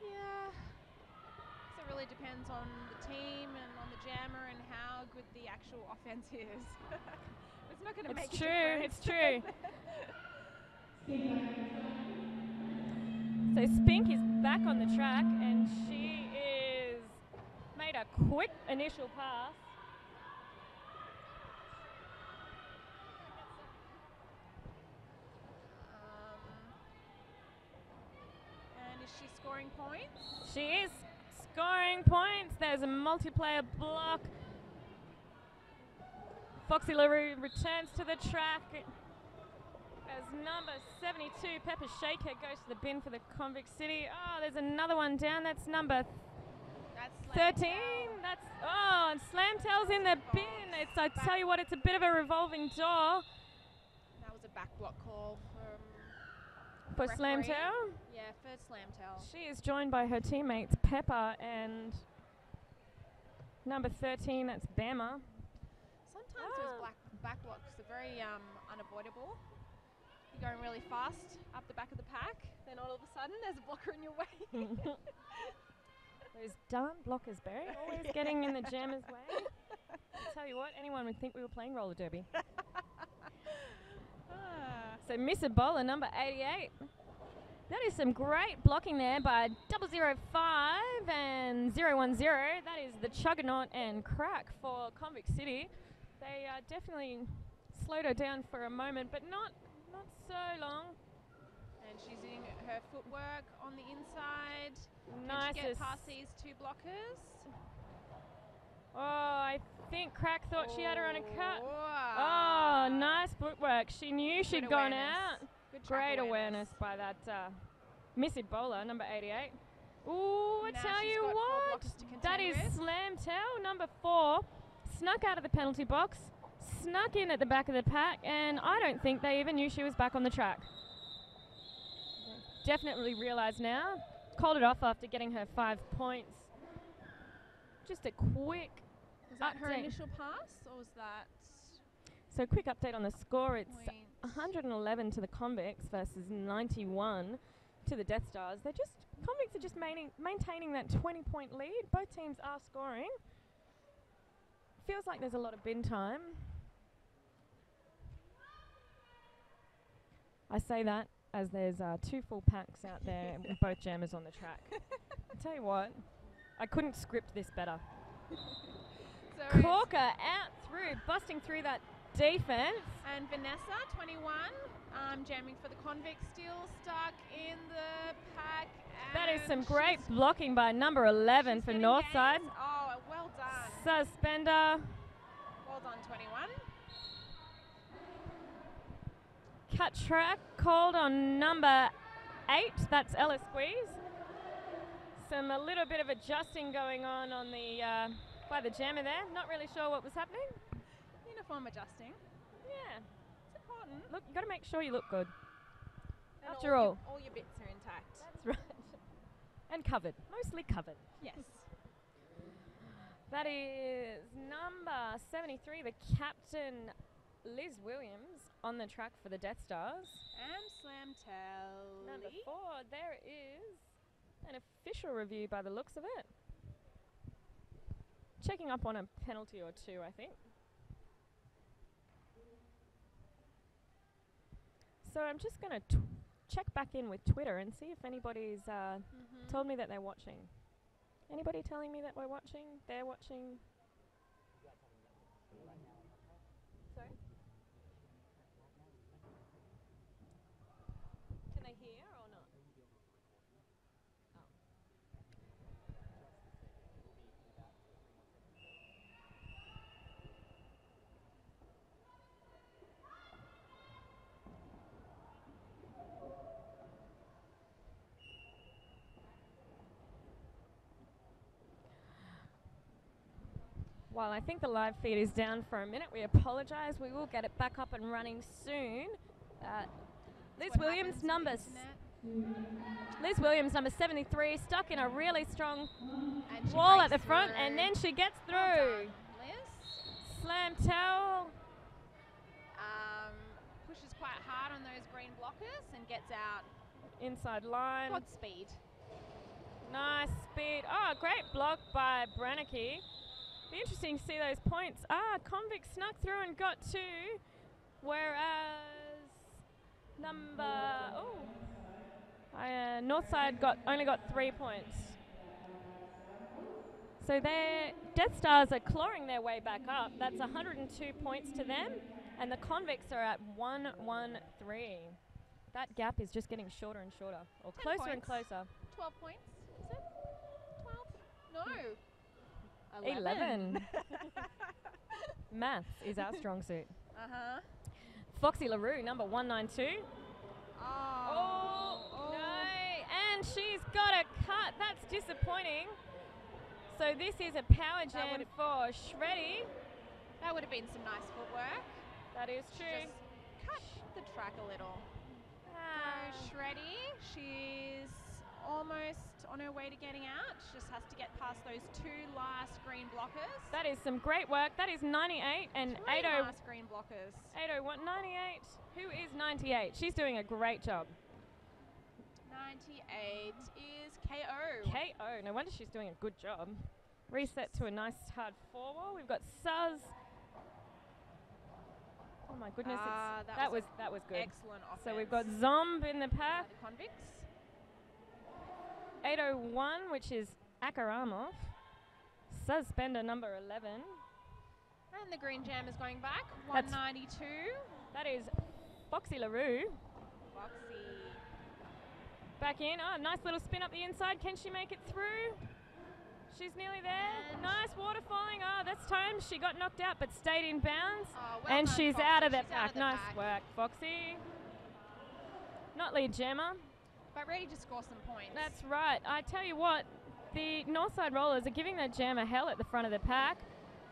Yeah. So it really depends on the team and on the jammer and how good the actual offense is. It's not going to make a difference. It's true. So Spink is back on the track, and she is made a quick initial pass. And is she scoring points? She is scoring points. There's a multiplayer block. Foxy LaRue returns to the track as number 72, Pepper Shaker, goes to the bin for the Convict City. Oh, there's another one down. That's number 13. And Slam Tell's in the bin. I tell you what, it's a bit of a revolving door. That was a back block call for Slam Tell. Yeah, for Slam Tell. She is joined by her teammates Pepper and number 13, that's Bama. Sometimes those back blocks are very unavoidable. You're going really fast up the back of the pack, then all of a sudden there's a blocker in your way. Those darn blockers, Barry, always getting in the jammer's way. I tell you what, anyone would think we were playing roller derby. So Miss Ebola, number 88. That is some great blocking there by 005 and 010. That is the Chuggernaut and Crack for Convict City. They definitely slowed her down for a moment, but not so long. And she's using her footwork on the inside. Nice. Can she get past these 2 blockers? Oh, I think Crack thought she had her on a cut. Oh, nice footwork. She knew she'd gone out. Great awareness by that Miss Ebola, number 88. Ooh, I tell you what, that is Slam Tell, number 4. Snuck out of the penalty box, snuck in at the back of the pack, and I don't think they even knew she was back on the track. Definitely realised now. Called it off after getting her 5 points. Just a quick Was that her initial pass, or was that... So quick update on the score. It's 111 to the Convicts versus 91 to the Death Stars. Convicts are just maintaining that 20-point lead. Both teams are scoring. Feels like there's a lot of bin time. I say that as there's 2 full packs out there with both jammers on the track. I tell you what, I couldn't script this better. Corker out through, busting through that defense. And Vanessa, 21, jamming for the Convicts, still stuck in the pack. That is some great blocking by number 11 for Northside. Oh, well done. Suspender. Well done, 21. Cut track called on number 8. That's Ella Squeeze. A little bit of adjusting going on the by the jammer there. Not really sure what was happening. Uniform adjusting. Yeah, it's important. Look, you got to make sure you look good. And After all, all your bits are intact. That's right. And covered, mostly covered. Yes. That is number 73, the captain Liz Williams on the track for the Death Stars. And Slam Tally. Number 4, there is an official review by the looks of it. Checking up on a penalty or two, I think. So I'm just going to check back in with Twitter and see if anybody's told me that they're watching. Anybody telling me that we're watching? They're watching? Sorry? Can they hear or not? While I think the live feed is down for a minute, we apologise. We will get it back up and running soon. Liz Williams, number 73, stuck in a really strong wall at the front, and then she gets through. Well done, Liz. Slam towel. Pushes quite hard on those green blockers and gets out. Inside line. Godspeed. Nice speed. Oh, great block by Brannicky. Be interesting to see those points. Convict snuck through and got 2, whereas Northside only got 3 points. So their Death Stars are clawing their way back up. That's 102 points to them, and the Convicts are at 113. That gap is just getting shorter and shorter, or closer and closer. 12 points, is it? 12? No. 11. Maths is our strong suit. Uh-huh. Foxy LaRue, number 192. Oh, no. And she's got a cut. That's disappointing. So this is a power jam for Shreddy. That would have been some nice footwork. That is true. Just cut the track a little. So Shreddy, she's almost on her way to getting out. She just has to get past those 2 last green blockers. That is some great work. That is 98 and 80. Last green blockers. 801, 98. Who is 98? She's doing a great job. 98 is KO. KO. No wonder she's doing a good job. Reset to a nice hard 4 wall. We've got Suz. Oh my goodness, that was good. Excellent offense. So we've got Zomb in the pack. The Convicts. 801, which is Akaramov. Suspender number 11. And the green jam is going back. 192. That is Foxy LaRue. Foxy. Back in. Oh, nice little spin up the inside. Can she make it through? She's nearly there. And nice water falling. Oh, that's time. She got knocked out but stayed in bounds. Oh, well and done, she's Foxy. out of that She's out pack. of the Nice pack. work, Foxy. Not lead jammer. But ready to score some points. That's right. I tell you what, the Northside Rollers are giving that jammer hell at the front of the pack.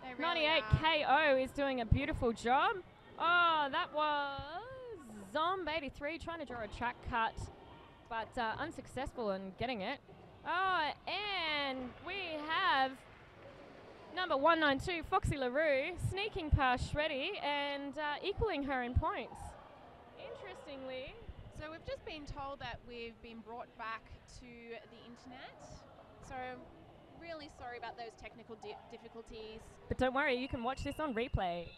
They really 98 KO is doing a beautiful job. Oh, that was Zomb 83 trying to draw a track cut, but unsuccessful in getting it. Oh, and we have number 192, Foxy LaRue, sneaking past Shreddy and equaling her in points. Interestingly, So we've just been told that we've been brought back to the internet. So really sorry about those technical difficulties. but don't worry, you can watch this on replay.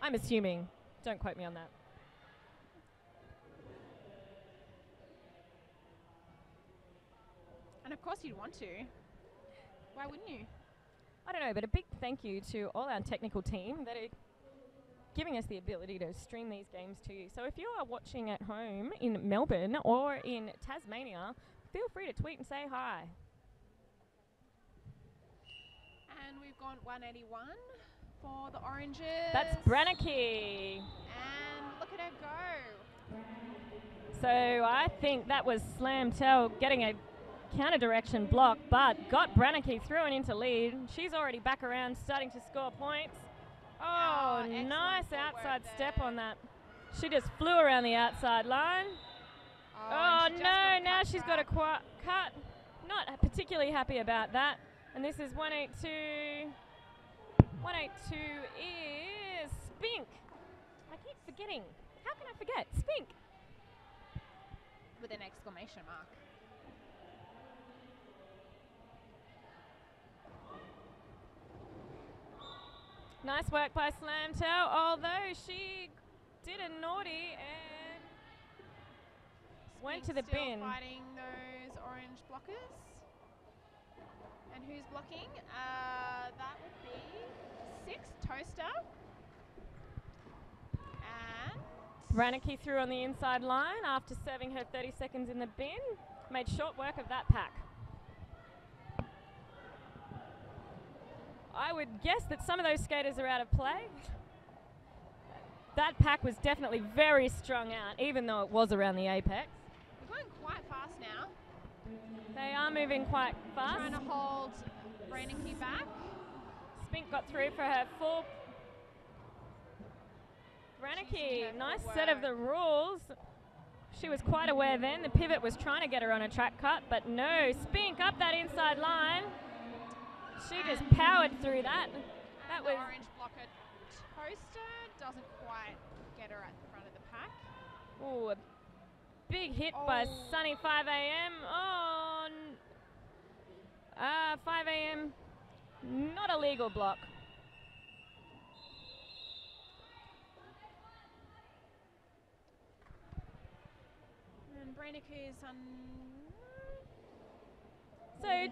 I'm assuming. Don't quote me on that. And of course you'd want to. Why wouldn't you? I don't know, but a big thank you to all our technical team that are giving us the ability to stream these games to you. So if you are watching at home in Melbourne or in Tasmania, feel free to tweet and say hi. And we've gone 181 for the oranges. That's Brannicky. And look at her go. So I think that was Slam Tell getting a counter direction block, but got Brannicky through and into lead. She's already back around, starting to score points. Oh, excellent nice footwork outside step there. on that. She just flew around the outside line. Oh, and she just no, got a now cut she's got a cut. Not particularly happy about that. And this is 182. 182 is Spink. I keep forgetting. How can I forget? Spink. With an exclamation mark. Nice work by Slamtail, although she did a naughty and went to the Still bin. Fighting those orange blockers. And who's blocking? That would be 6, Toaster. And Brannicky threw on the inside line after serving her 30 seconds in the bin. Made short work of that pack. I would guess that some of those skaters are out of play. That pack was definitely very strung out, even though it was around the apex. we're going quite fast now. They are moving quite fast. Trying to hold Brannicky back. Spink got through for her full. Brannicky, nice set of the rules. She was quite aware then. The pivot was trying to get her on a track cut, but no. Spink up that inside line. She just powered through that. That was orange blocker Toaster doesn't quite get her at the front of the pack. ooh, a big hit by Sunny 5 a.m. on 5 a.m. Not a legal block. And Brannicky's So,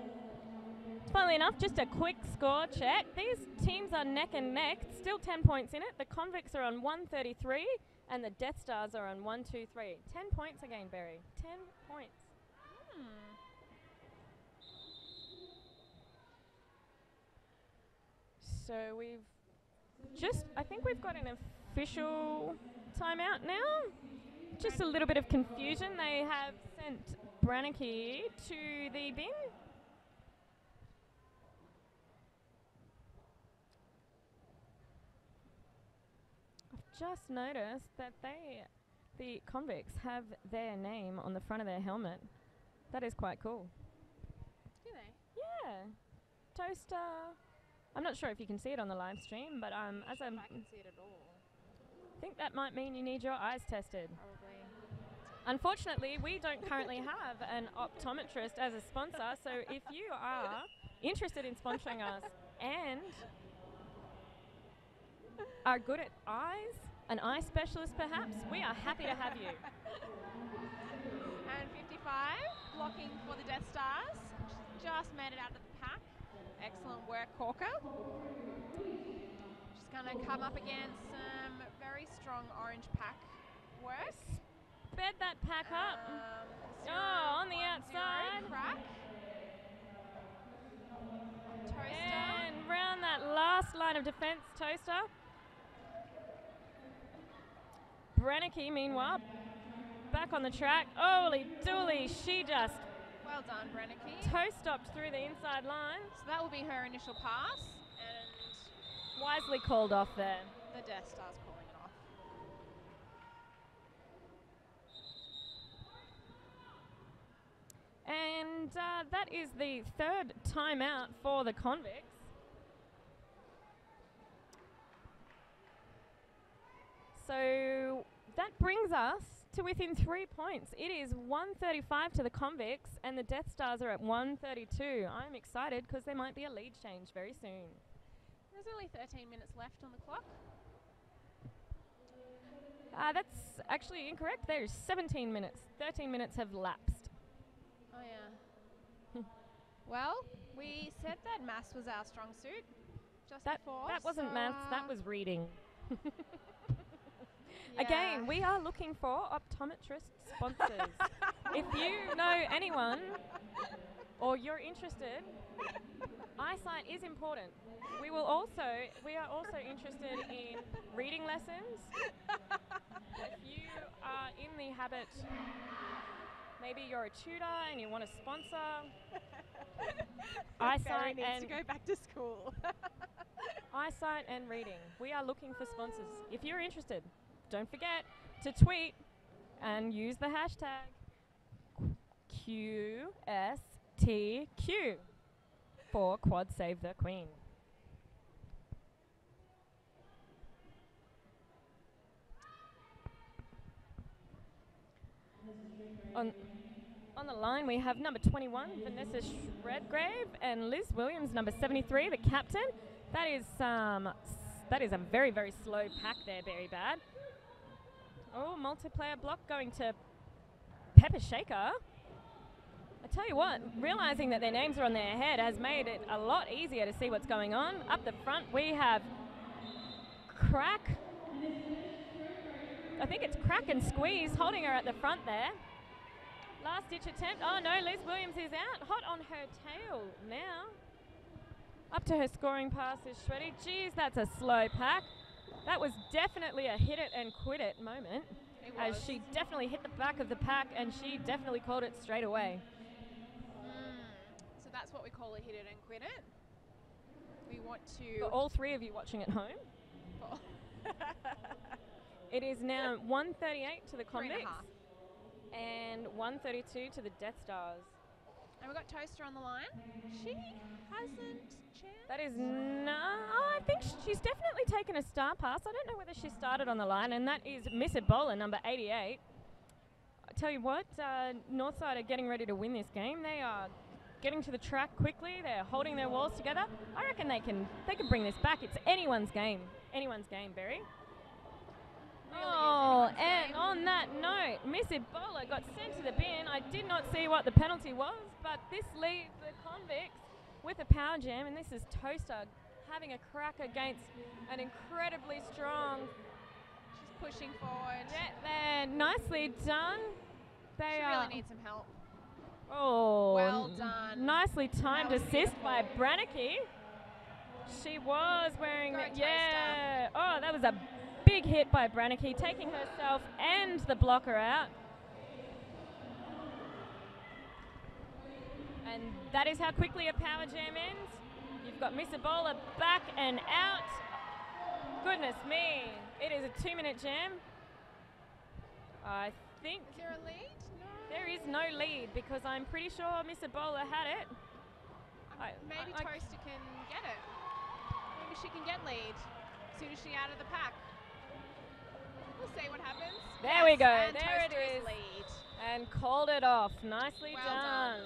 funnily enough, just a quick score check. These teams are neck and neck, still 10 points in it. The Convicts are on 133 and the Death Stars are on 123. 10 points again, Berry. 10 points. So I think we've got an official timeout now. Just a little bit of confusion. They have sent Brannicky to the bin. I've just noticed that the Convicts, have their name on the front of their helmet. That is quite cool. Do they? Yeah. Toaster. I'm not sure if you can see it on the live stream, but I can see it at all. I think that might mean you need your eyes tested. Probably. Unfortunately, we don't currently have an optometrist as a sponsor, so if you are interested in sponsoring us and are good at eyes, an eye specialist perhaps, we are happy to have you. And 55, blocking for the Death Stars. Just made it out of the pack. Excellent work, Corker. She's going to come up against some very strong orange pack work. Sped that pack up. On the outside. Crack. Toaster. And round that last line of defense, Toaster. Brannicky, meanwhile, back on the track. Holy dooly, she just Well done, Brannicky. toe stopped through the inside line. So that will be her initial pass, and Wisely called off there. the Death Stars calling it off. And that is the third timeout for the Convicts. So that brings us to within 3 points. It is 135 to the Convicts, and the Death Stars are at 132. I'm excited because there might be a lead change very soon. There's only 13 minutes left on the clock. That's actually incorrect. There's 17 minutes. 13 minutes have lapsed. Oh, yeah. Well, we said that maths was our strong suit just before. That wasn't so, maths, that was reading. yeah. Again, we are looking for optometrist sponsors. If you know anyone or you're interested, eyesight is important. We are also interested in reading lessons. If you are in the habit, maybe you're a tutor and you want to sponsor eyesight needs and to go back to school. eyesight and reading. We are looking for sponsors. If you're interested, don't forget to tweet and use the hashtag QSTQ for Quad Save the Queen. On the line, we have number 21, Vanessa Shredgrave, and Liz Williams, number 73, the captain. That is a very, very slow pack there, very bad. Oh, multiplayer block going to Pepper Shaker. I tell you what, realizing that their names are on their head has made it a lot easier to see what's going on. Up the front, we have Crack. I think it's Crack and Squeeze holding her at the front there. Last ditch attempt. Oh no, Liz Williams is out. Hot on her tail now. Up to her scoring pass is Shreddy. Geez, that's a slow pack. That was definitely a hit it and quit it moment. As she definitely hit the back of the pack and she definitely called it straight away. So that's what we call a hit it and quit it. We want to... For all three of you watching at home. It is now 138 to the Convicts and 132 to the Death Stars. And we've got Toaster on the line. She hasn't chanced. That is I think she's definitely taken a star pass. I don't know whether she started on the line, and that is Miss Ebola, number 88. I tell you what, Northside are getting ready to win this game. They are getting to the track quickly. They're holding their walls together. I reckon they can bring this back. It's anyone's game. Anyone's game, Berry. Really and on that note, Miss Ebola got sent to the bin. I did not see what the penalty was, but this leaves the Convicts with a power jam, and this is Toaster having a crack against an incredibly strong... She's pushing forward. Jet there. Nicely done. She really needs some help. Oh, well done. Nicely timed assist by Brannicky. She was wearing... Yeah. Oh, that was a big hit by Brannicky, taking herself and the blocker out. And that is how quickly a power jam ends. You've got Miss Ebola back and out. Goodness me. It is a 2-minute jam. I think... Is there a lead? No. There is no lead because I'm pretty sure Miss Ebola had it. Maybe Toaster can get it. Maybe she can get lead as soon as she's out of the pack. We'll see what happens. There we go. And there Toaster it is. Lead. And called it off. Nicely done.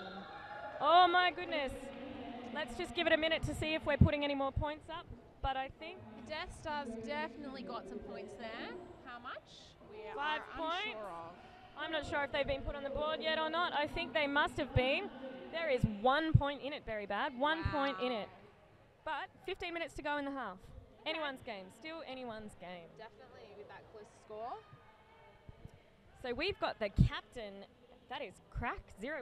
Oh my goodness. Let's just give it a minute to see if we're putting any more points up. But I think the Death Stars definitely got some points there. How much? We 5 points. I'm not sure if they've been put on the board yet or not. I think they must have been. There is 1 point in it, very bad. 1 point in it. But 15 minutes to go in the half. Okay. Anyone's game. Still anyone's game. Definitely with that close score. So we've got the captain. That is Crack 010.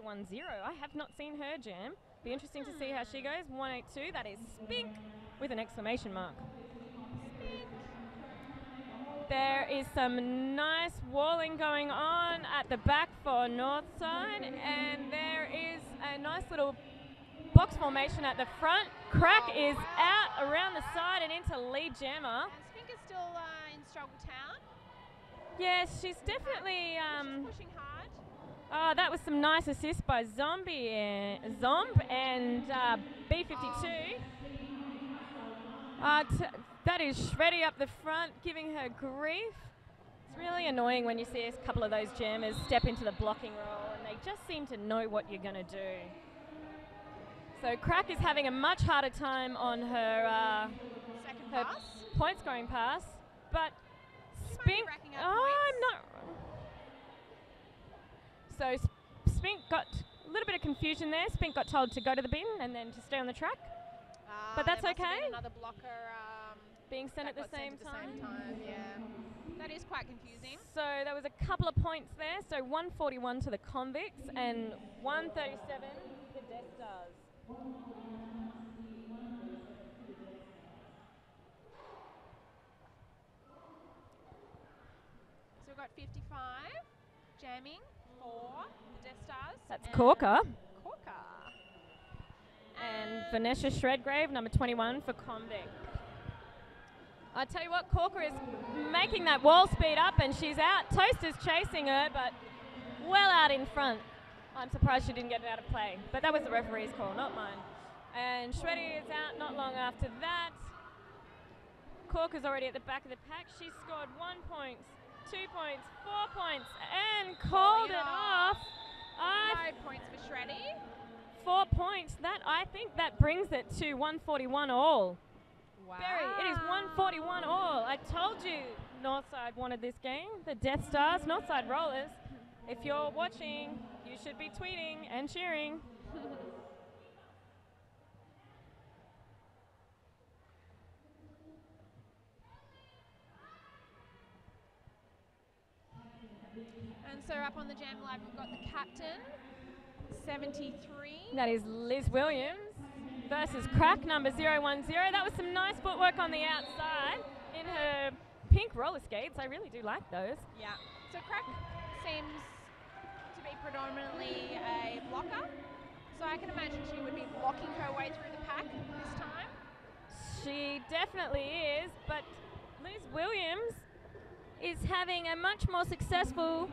I have not seen her jam. Be interesting to see how she goes. 182. That is Spink with an exclamation mark. Spink. There is some nice walling going on at the back for Northside, and there is a nice little box formation at the front. Crack is out around the side and into lead jammer. And Spink is still in struggle town. Yes, she's definitely... she's pushing hard. Oh, that was some nice assists by Zomb and B52. That is Shreddy up the front, giving her grief. It's really annoying when you see a couple of those jammers step into the blocking role and they just seem to know what you're going to do. So Crack is having a much harder time on her, her point scoring pass, but Spink... I'm not... So Spink got a little bit of confusion there. Spink got told to go to the bin and then to stay on the track. But that's okay. Another blocker being sent at the same time. Yeah, that is quite confusing. So there was a couple of points there. So 141 to the Convicts and 137 to the Death Stars. So we've got 55 jamming for the Death Stars. That's Corker. Corker. And Vanessa Shredgrave, number 21 for Convict. I tell you what, Corker is making that wall speed up and she's out. Toaster's chasing her, but well out in front. I'm surprised she didn't get it out of play, but that was the referee's call, not mine. And Shreddy is out not long after that. Corker's already at the back of the pack. She scored 1 point 2 points, 4 points, and called it off. 5 points for Shreddy. 4 points. I think that brings it to 141 all. Wow. Barry, it is 141 all. I told you Northside wanted this game. The Death Stars, Northside Rollers. If you're watching, you should be tweeting and cheering. And so up on the Jam Live, we've got the captain, 73. That is Liz Williams versus Crack number 010. That was some nice footwork on the outside in her pink roller skates. I really do like those. Yeah. So Crack seems to be predominantly a blocker. So I can imagine she would be blocking her way through the pack this time. She definitely is, but Liz Williams is having a much more successful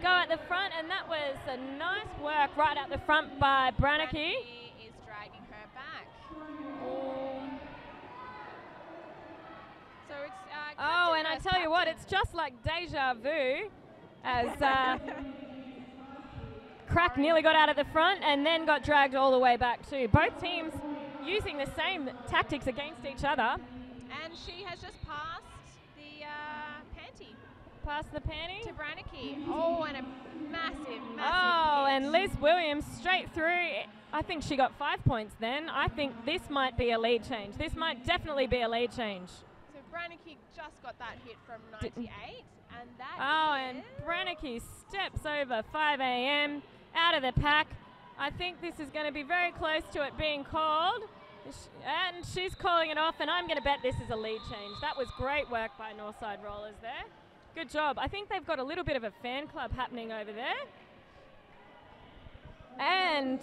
go at the front, and that was a nice work right at the front by Brannicky. Brannicky is dragging her back. So it's oh, and I tell you what, it's just like deja vu as Crack nearly got out at the front and then got dragged all the way back too. Both teams using the same tactics against each other. And she has just passed the panty. Past the panty to Brannicky. Oh, and a massive hit. And Liz Williams straight through. I think she got 5 points then. I think this might be a lead change. This might definitely be a lead change. So Brannicky just got that hit from 98, and that and Brannicky steps over 5 a.m. out of the pack. I think this is going to be very close to it being called. And she's calling it off, and I'm going to bet this is a lead change. That was great work by Northside Rollers there. Good job. I think they've got a little bit of a fan club happening over there. And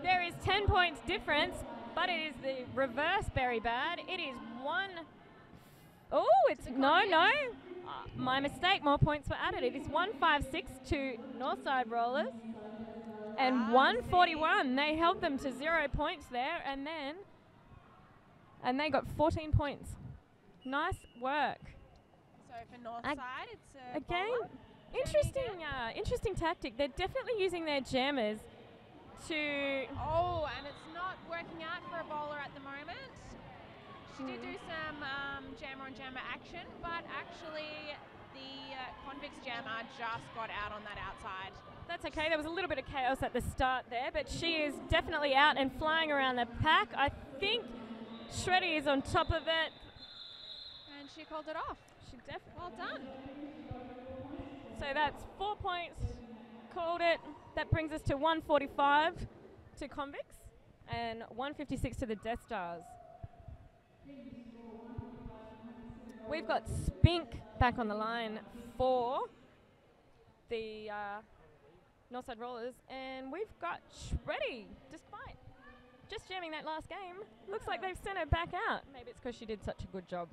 there is 10 points difference, but it is the reverse very bad. It is one. Oh, it's no. My mistake. More points were added. It is 156 to Northside Rollers. And 141. They held them to 0 points there, and they got 14 points. Nice work. So for Northside, it's a again interesting tactic. They're definitely using their jammers to. Oh, and it's not working out for a bowler at the moment. She did do some jammer on jammer action, but actually the Convict's jammer just got out on that outside. That's okay. There was a little bit of chaos at the start there, but she is definitely out and flying around the pack. I think Shreddy is on top of it. And she called it off. She definitely. Well done. So that's 4 points. Called it. That brings us to 145 to Convicts and 156 to the Death Stars. We've got Spink back on the line for the Northside Rollers, and we've got Shreddy, despite just jamming that last game. Looks like they've sent her back out. Maybe it's because she did such a good job.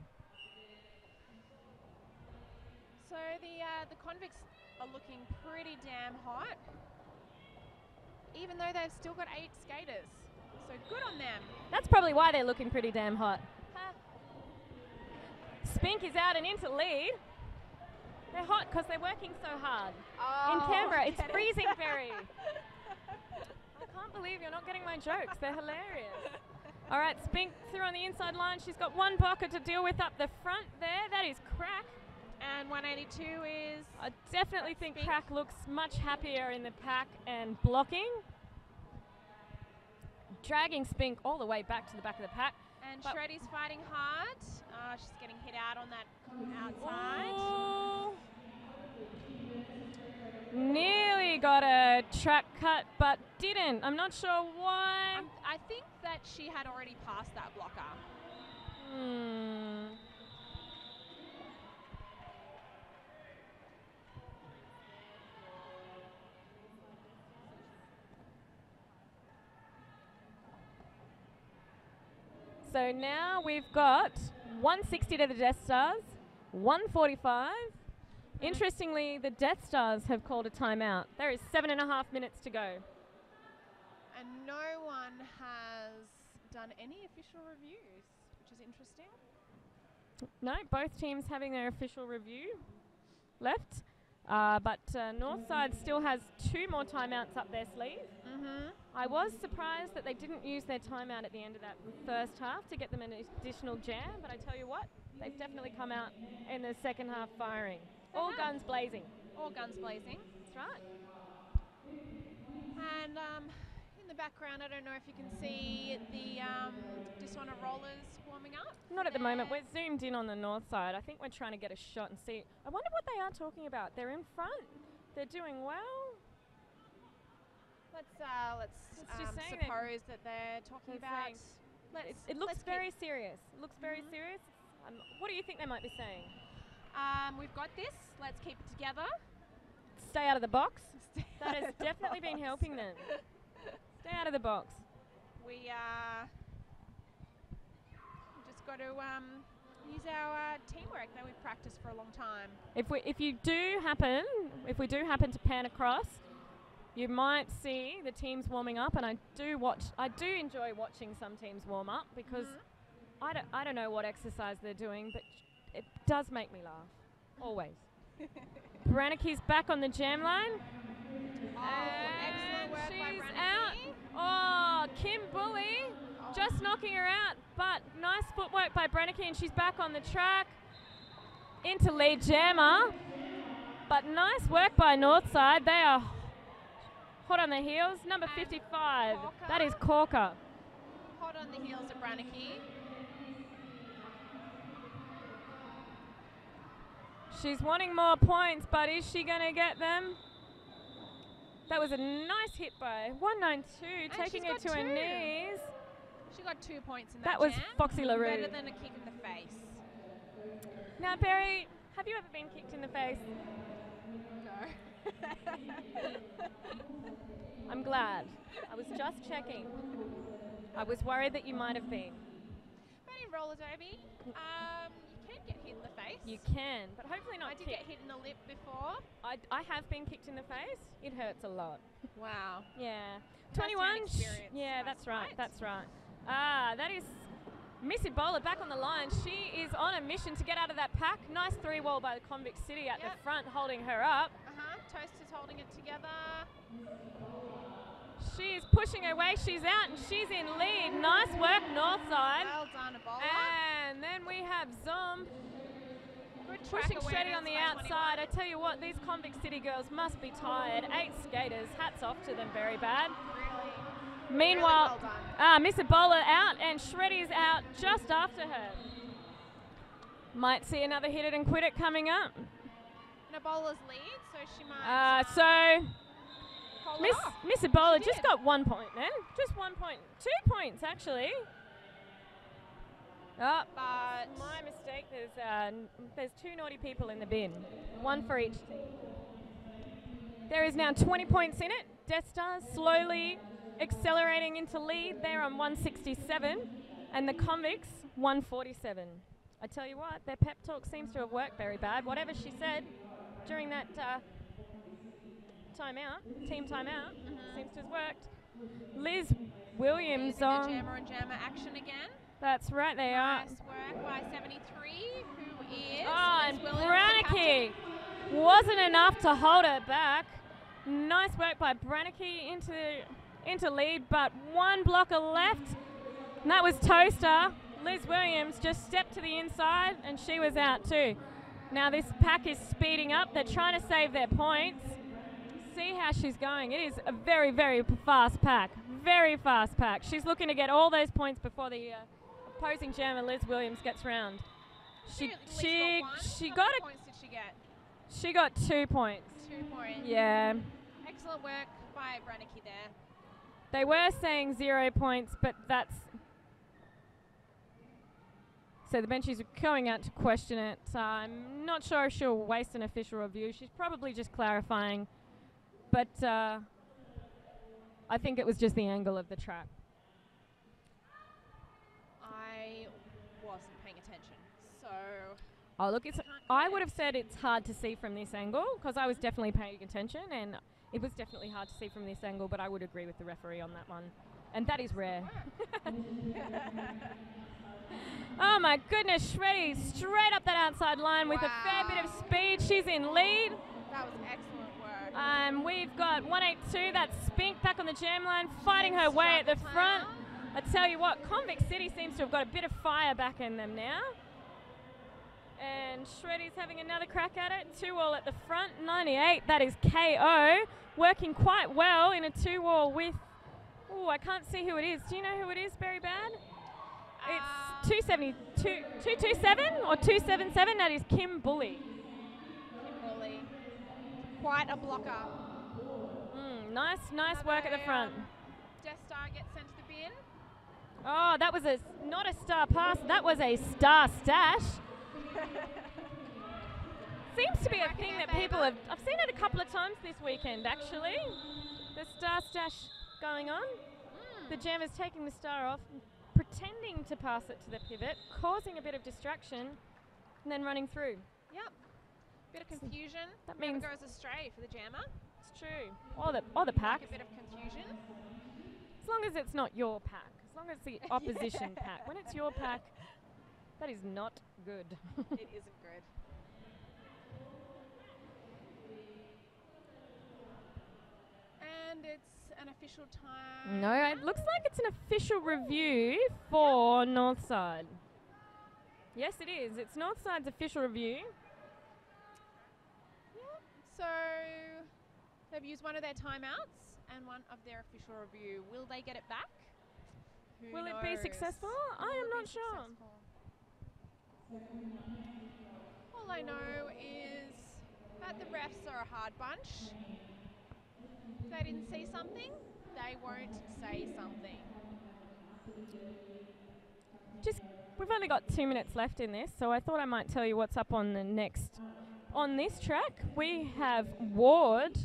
So the Convicts are looking pretty damn hot, even though they've still got 8 skaters. So good on them. That's probably why they're looking pretty damn hot. Spink is out and into lead. They're hot because they're working so hard. In Canberra, it's freezing, Barry. I can't believe you're not getting my jokes. They're hilarious. All right, Spink through on the inside line. She's got one blocker to deal with up the front there. That is Crack. And 182 is... I definitely think Crack looks much happier in the pack and blocking. Dragging Spink all the way back to the back of the pack. And Shreddy's fighting hard. She's getting hit out on that outside. Ooh. Nearly got a track cut, but didn't. I'm not sure why. I think that she had already passed that blocker. So now we've got 160 to the Death Stars, 145. Interestingly, the Death Stars have called a timeout. There is 7.5 minutes to go. And no one has done any official reviews, which is interesting. No, both teams having their official review. left. But Northside still has 2 more timeouts up their sleeve. I was surprised that they didn't use their timeout at the end of that first half to get them an additional jam, but I tell you what, they've definitely come out in the second half firing. All guns blazing. All guns blazing. That's right. And in the background, I don't know if you can see the Dishonor rollers warming up. Not at the moment. We're zoomed in on the north side. I think we're trying to get a shot and see. I wonder what they are talking about. They're in front. They're doing well. Let's just say suppose that they're talking about. It looks very serious. It looks very serious. What do you think they might be saying? We've got this. Let's keep it together. Stay out of the box. That has definitely been helping them. Stay out of the box. We just got to use our teamwork that we've practiced for a long time. If we do happen to pan across, you might see the teams warming up, and I do enjoy watching some teams warm up because I don't know what exercise they're doing, but it does make me laugh. Always. Branicki's back on the jam line. Excellent work by she's Branicki. out. Oh, Kim Bully just knocking her out, but nice footwork by Branicki, and she's back on the track. Into lead jammer, but nice work by Northside. They are hot on the heels. Number 55, that is Corker. Hot on the heels of Branicki. She's wanting more points, but is she going to get them? That was a nice hit by 192, taking her to her knees. She got 2 points in that That was jam. Foxy LaRue. Better than a kick in the face. Now, Barry, have you ever been kicked in the face? No. I'm glad. I was just checking. I was worried that you might have been. But in roller derby, you can get hit in the face. You can, but hopefully not I did get hit in the lip before. I have been kicked in the face. It hurts a lot. Wow. Yeah. First-hand 21. experience, Yeah, I that's right. suppose. That's right. That is Miss Ebola back on the line. She is on a mission to get out of that pack. Nice 3-wall by the Convict City at the front, holding her up. Toast is holding it together. She is pushing her way. She's out and she's in lead. Nice work, Northside. Well done, Ebola. And then we have Zom Good track pushing Shreddy awareness on the by outside. 21. I tell you what, these Convict City girls must be tired. 8 skaters. Hats off to them. Very bad. Really. Meanwhile, Really well done. Miss Ebola out and Shreddy's out just after her. Might see another hit it and quit it coming up. And Ebola's lead, so she might. So hold it off. Miss Ebola She just did. got 1 point then. Just 1 point. 2 points actually. Oh, But my mistake. There's 2 naughty people in the bin. 1 for each team. There is now 20 points in it. Death Stars slowly accelerating into lead. They're on 167, and the Convicts 147. I tell you what, their pep talk seems to have worked very bad. Whatever she said during that team timeout, seems to have worked. Liz Williams using on. the jammer and jammer action again. That's right, they are. Nice work by 73, who is Oh, Liz and Williams, the Branicki captain. wasn't enough to hold her back. Nice work by Branicki into lead, but 1 blocker left. And that was Toaster. Liz Williams just stepped to the inside, and she was out too. Now this pack is speeding up. They're trying to save their points. See how she's going. It is a very, very fast pack. Very fast pack. She's looking to get all those points before the opposing jammer Liz Williams gets round. She At least she got got one. How a many points did she get? she got 2 points. 2 points. Yeah. Excellent work by Branicki there. They were saying 0 points, but that's... So the benchies are going out to question it. I'm not sure if she'll waste an official review. She's probably just clarifying. But I think it was just the angle of the track. I wasn't paying attention, so Oh, look, I would have said it's hard to see from this angle because I was definitely paying attention, and it was definitely hard to see from this angle, but I would agree with the referee on that one. And that is rare. Oh my goodness, Shreddy straight up that outside line with a fair bit of speed. She's in lead. That was excellent work. We've got 182, that's Spink back on the jam line, fighting her way at the front. I tell you what, Convict City seems to have got a bit of fire back in them now. And Shreddy's having another crack at it. 2-all at the front, 98, that is KO. Working quite well in a 2-all with, oh, I can't see who it is. Do you know who it is, Very Bad? It's 227 or 277, that is Kim Bully. Kim Bully. Quite a blocker. Nice work at the front. Death Star gets sent to the bin. Oh, that was not a star pass, that was a star stash. Seems to be a thing that people have, I've seen it a couple of times this weekend actually. The star stash going on. The jammer's taking the star off, pretending to pass it to the pivot, causing a bit of distraction, and then running through. Yep. Bit of confusion. That means goes astray for the jammer. It's true. Or the pack. Like a bit of confusion. As long as it's not your pack. As long as it's the opposition pack. When it's your pack, that is not good. It isn't good. And it's an official time. No, it looks like it's an official review for Northside. Yes, it is. It's Northside's official review. Yeah. So they've used one of their timeouts and one of their official review. Will they get it back? Will it be successful? I am not sure. All I know is that the refs are a hard bunch. If they didn't see something, they won't say something. We've only got 2 minutes left in this, so I thought I might tell you what's up on the next. On this track, we have Ward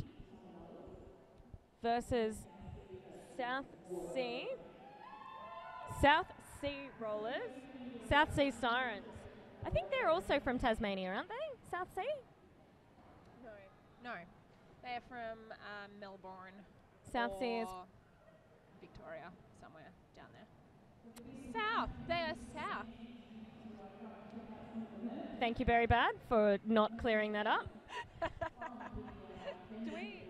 versus South Sea Rollers, South Sea Sirens. I think they're also from Tasmania, aren't they? South Sea? No. They're from Melbourne. South Sea is Victoria, somewhere down there. South. They are south. Thank you, Very Bad, for not clearing that up. Do we?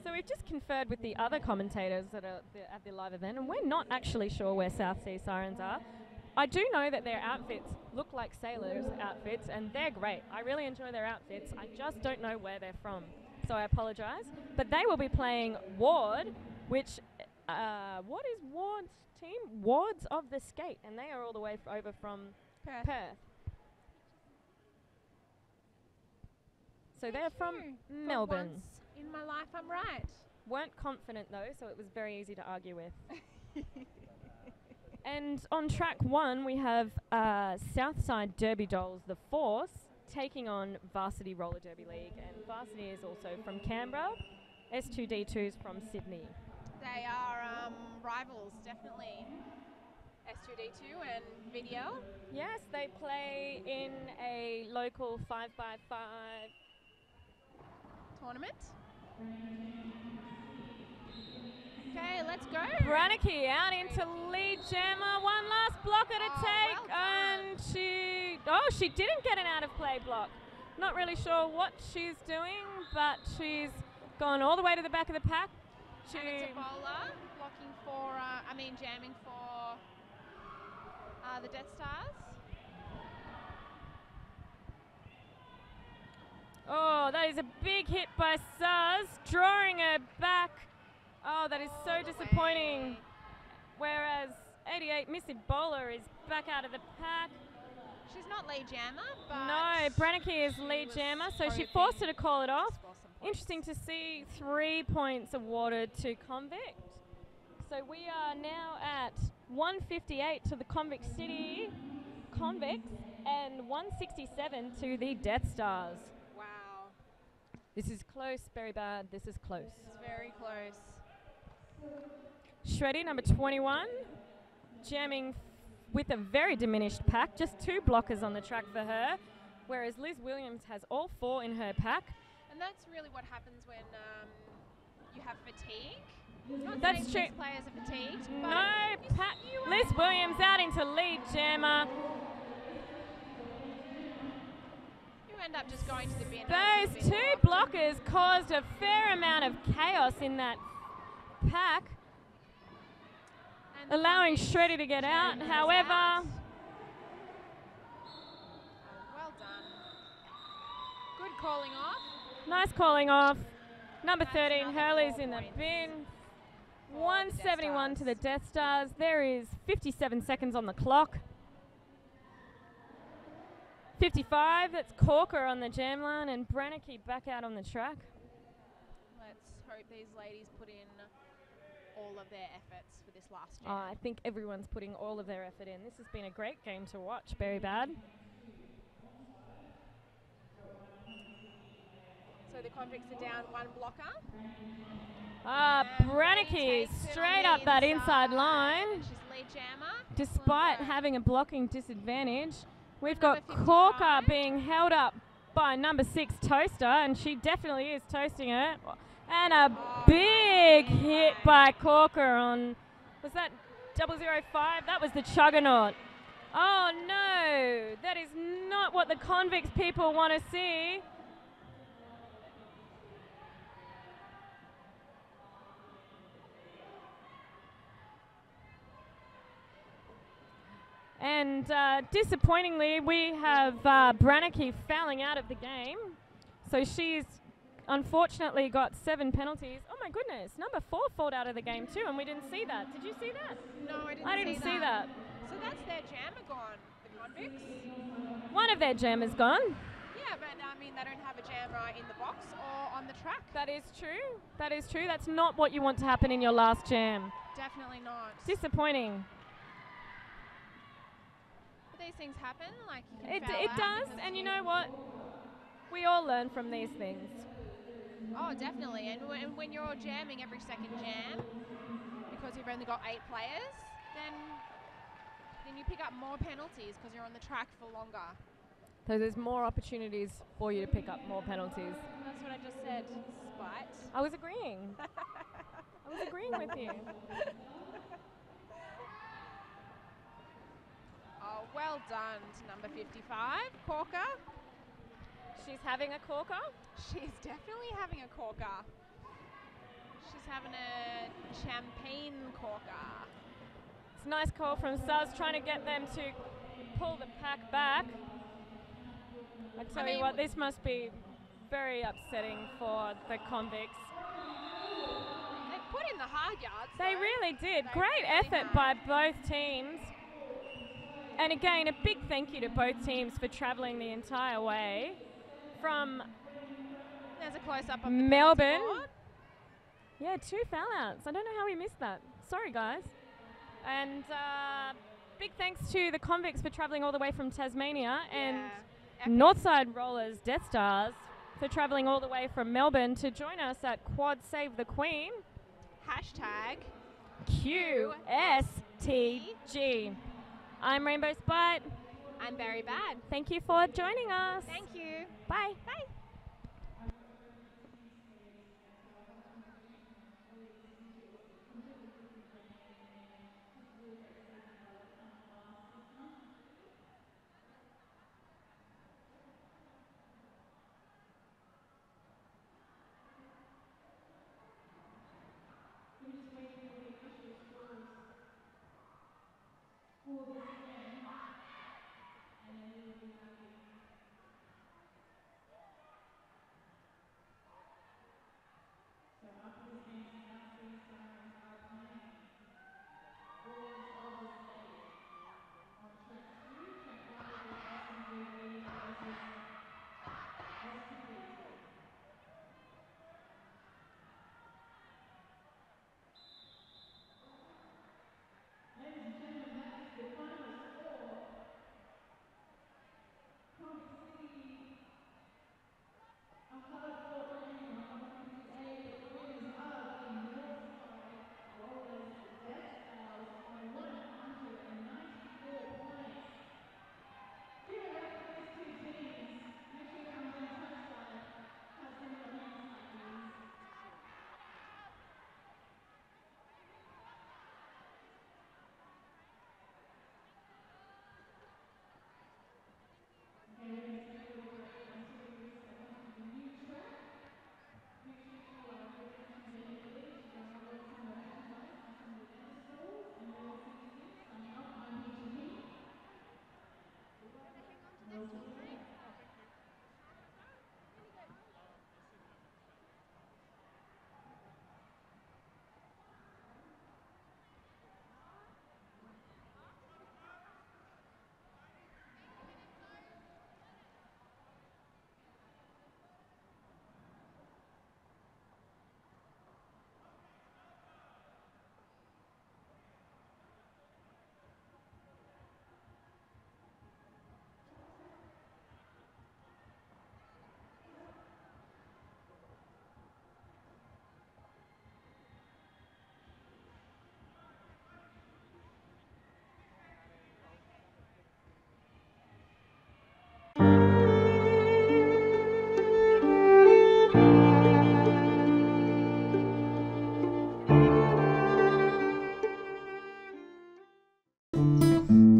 So we've just conferred with the other commentators that are at the live event, and we're not actually sure where South Sea Sirens are. I do know that their outfits look like sailors' outfits, and they're great. I really enjoy their outfits. I just don't know where they're from, so I apologise. But they will be playing Ward, which, what is Ward's team? Wards of the Skate, and they are all the way over from Perth. So they're from Melbourne. Once in my life, I'm right. Weren't confident though, so it was very easy to argue with. And on track 1, we have Southside Derby Dolls, the Force, taking on Varsity Roller Derby League. And Varsity is also from Canberra, S2D2's from Sydney. They are rivals, definitely. S2D2 and Video. Yes, they play in a local 5x5 tournament. Okay, let's go. Brannicky out into lead jammer. One last blocker to take. Well and she didn't get an out of play block. Not really sure what she's doing, but she's gone all the way to the back of the pack. And it's a bowler blocking for, jamming for the Death Stars. Oh, that is a big hit by Saz, drawing her back. Oh, that is so disappointing. Whereas 88 Missy Bowler is back out of the pack. She's not lead jammer, but... No, Brannicky is lead jammer, so she forced her to call it off. Interesting to see 3 points awarded to Convict. So we are now at 158 to the Convict City Convicts and 167 to the Death Stars. Wow. This is close, very bad. This is close. It's very close. Shreddy, number 21, jamming with a very diminished pack, just 2 blockers on the track for her, whereas Liz Williams has all 4 in her pack. And that's really what happens when you have fatigue. Not That's saying true. these players are fatigued, but No, Liz Williams out into lead jammer. you end up just going to the bin. Those 2 blockers caused a fair amount of chaos in that pack, And allowing Shreddy to get out. goes However, out. Well done. Good calling off. nice calling off. Number That's 13, another Hurley's 4 in the points bin. for the 171 Death to the Stars. Death Stars. There is 57 seconds on the clock. 55, that's Corker on the jam line and Brannicky back out on the track. Let's hope these ladies put in all of their efforts for this last Oh, jam. I think everyone's putting all of their effort in. This has been a great game to watch. Very bad. So the Convicts are down 1 blocker. Brannicky Brannicky straight up that inside line. She's lead jammer. Despite Excellent work. having a blocking disadvantage. We've Number got Corker 55. being held up by number 6 Toaster, and she definitely is toasting her. And a big hit by Corker on, was that 005? That was the Chuggernaut. Oh no, that is not what the Convicts people want to see. And disappointingly, we have Brannicky fouling out of the game. So she's unfortunately got 7 penalties. Oh my goodness, number 4 fought out of the game too, and we didn't see that. Did you see that? No, I didn't see that. So that's their jammer gone, the Convicts. One of their jammers gone. Yeah, but I mean, they don't have a jammer in the box or on the track. That is true. That is true. That's not what you want to happen in your last jam. Definitely not. Disappointing. But these things happen, like you can It foul out does, because and you know what? We all learn from these things. Oh, definitely. And when you're jamming every second jam, because you've only got 8 players, then you pick up more penalties because you're on the track for longer. So there's more opportunities for you to pick up more penalties. That's what I just said. Spite. I was agreeing. I was agreeing with you. Oh, well done to number 55, Corker. She's having a corker. She's definitely having a corker. She's having a champagne corker. It's a nice call from Suz trying to get them to pull the pack back. I tell you what, this must be very upsetting for the Convicts. They put in the hard yards. They though. really did. They Great really effort have. by both teams. And again, a big thank you to both teams for travelling the entire way from There's a close-up of the Melbourne. penalty board. Yeah, 2 foul outs. I don't know how we missed that. Sorry, guys. And big thanks to the Convicts for travelling all the way from Tasmania, and Epic. Northside Rollers Death Stars for travelling all the way from Melbourne to join us at Quad Save the Queen. Hashtag QSTG. I'm Rainbow Spite. I'm very bad. Thank you for joining us. Thank you. Bye. Bye.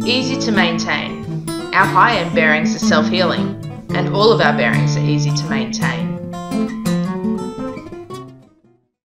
easy to maintain. Our high-end bearings are self-healing, and all of our bearings are easy to maintain.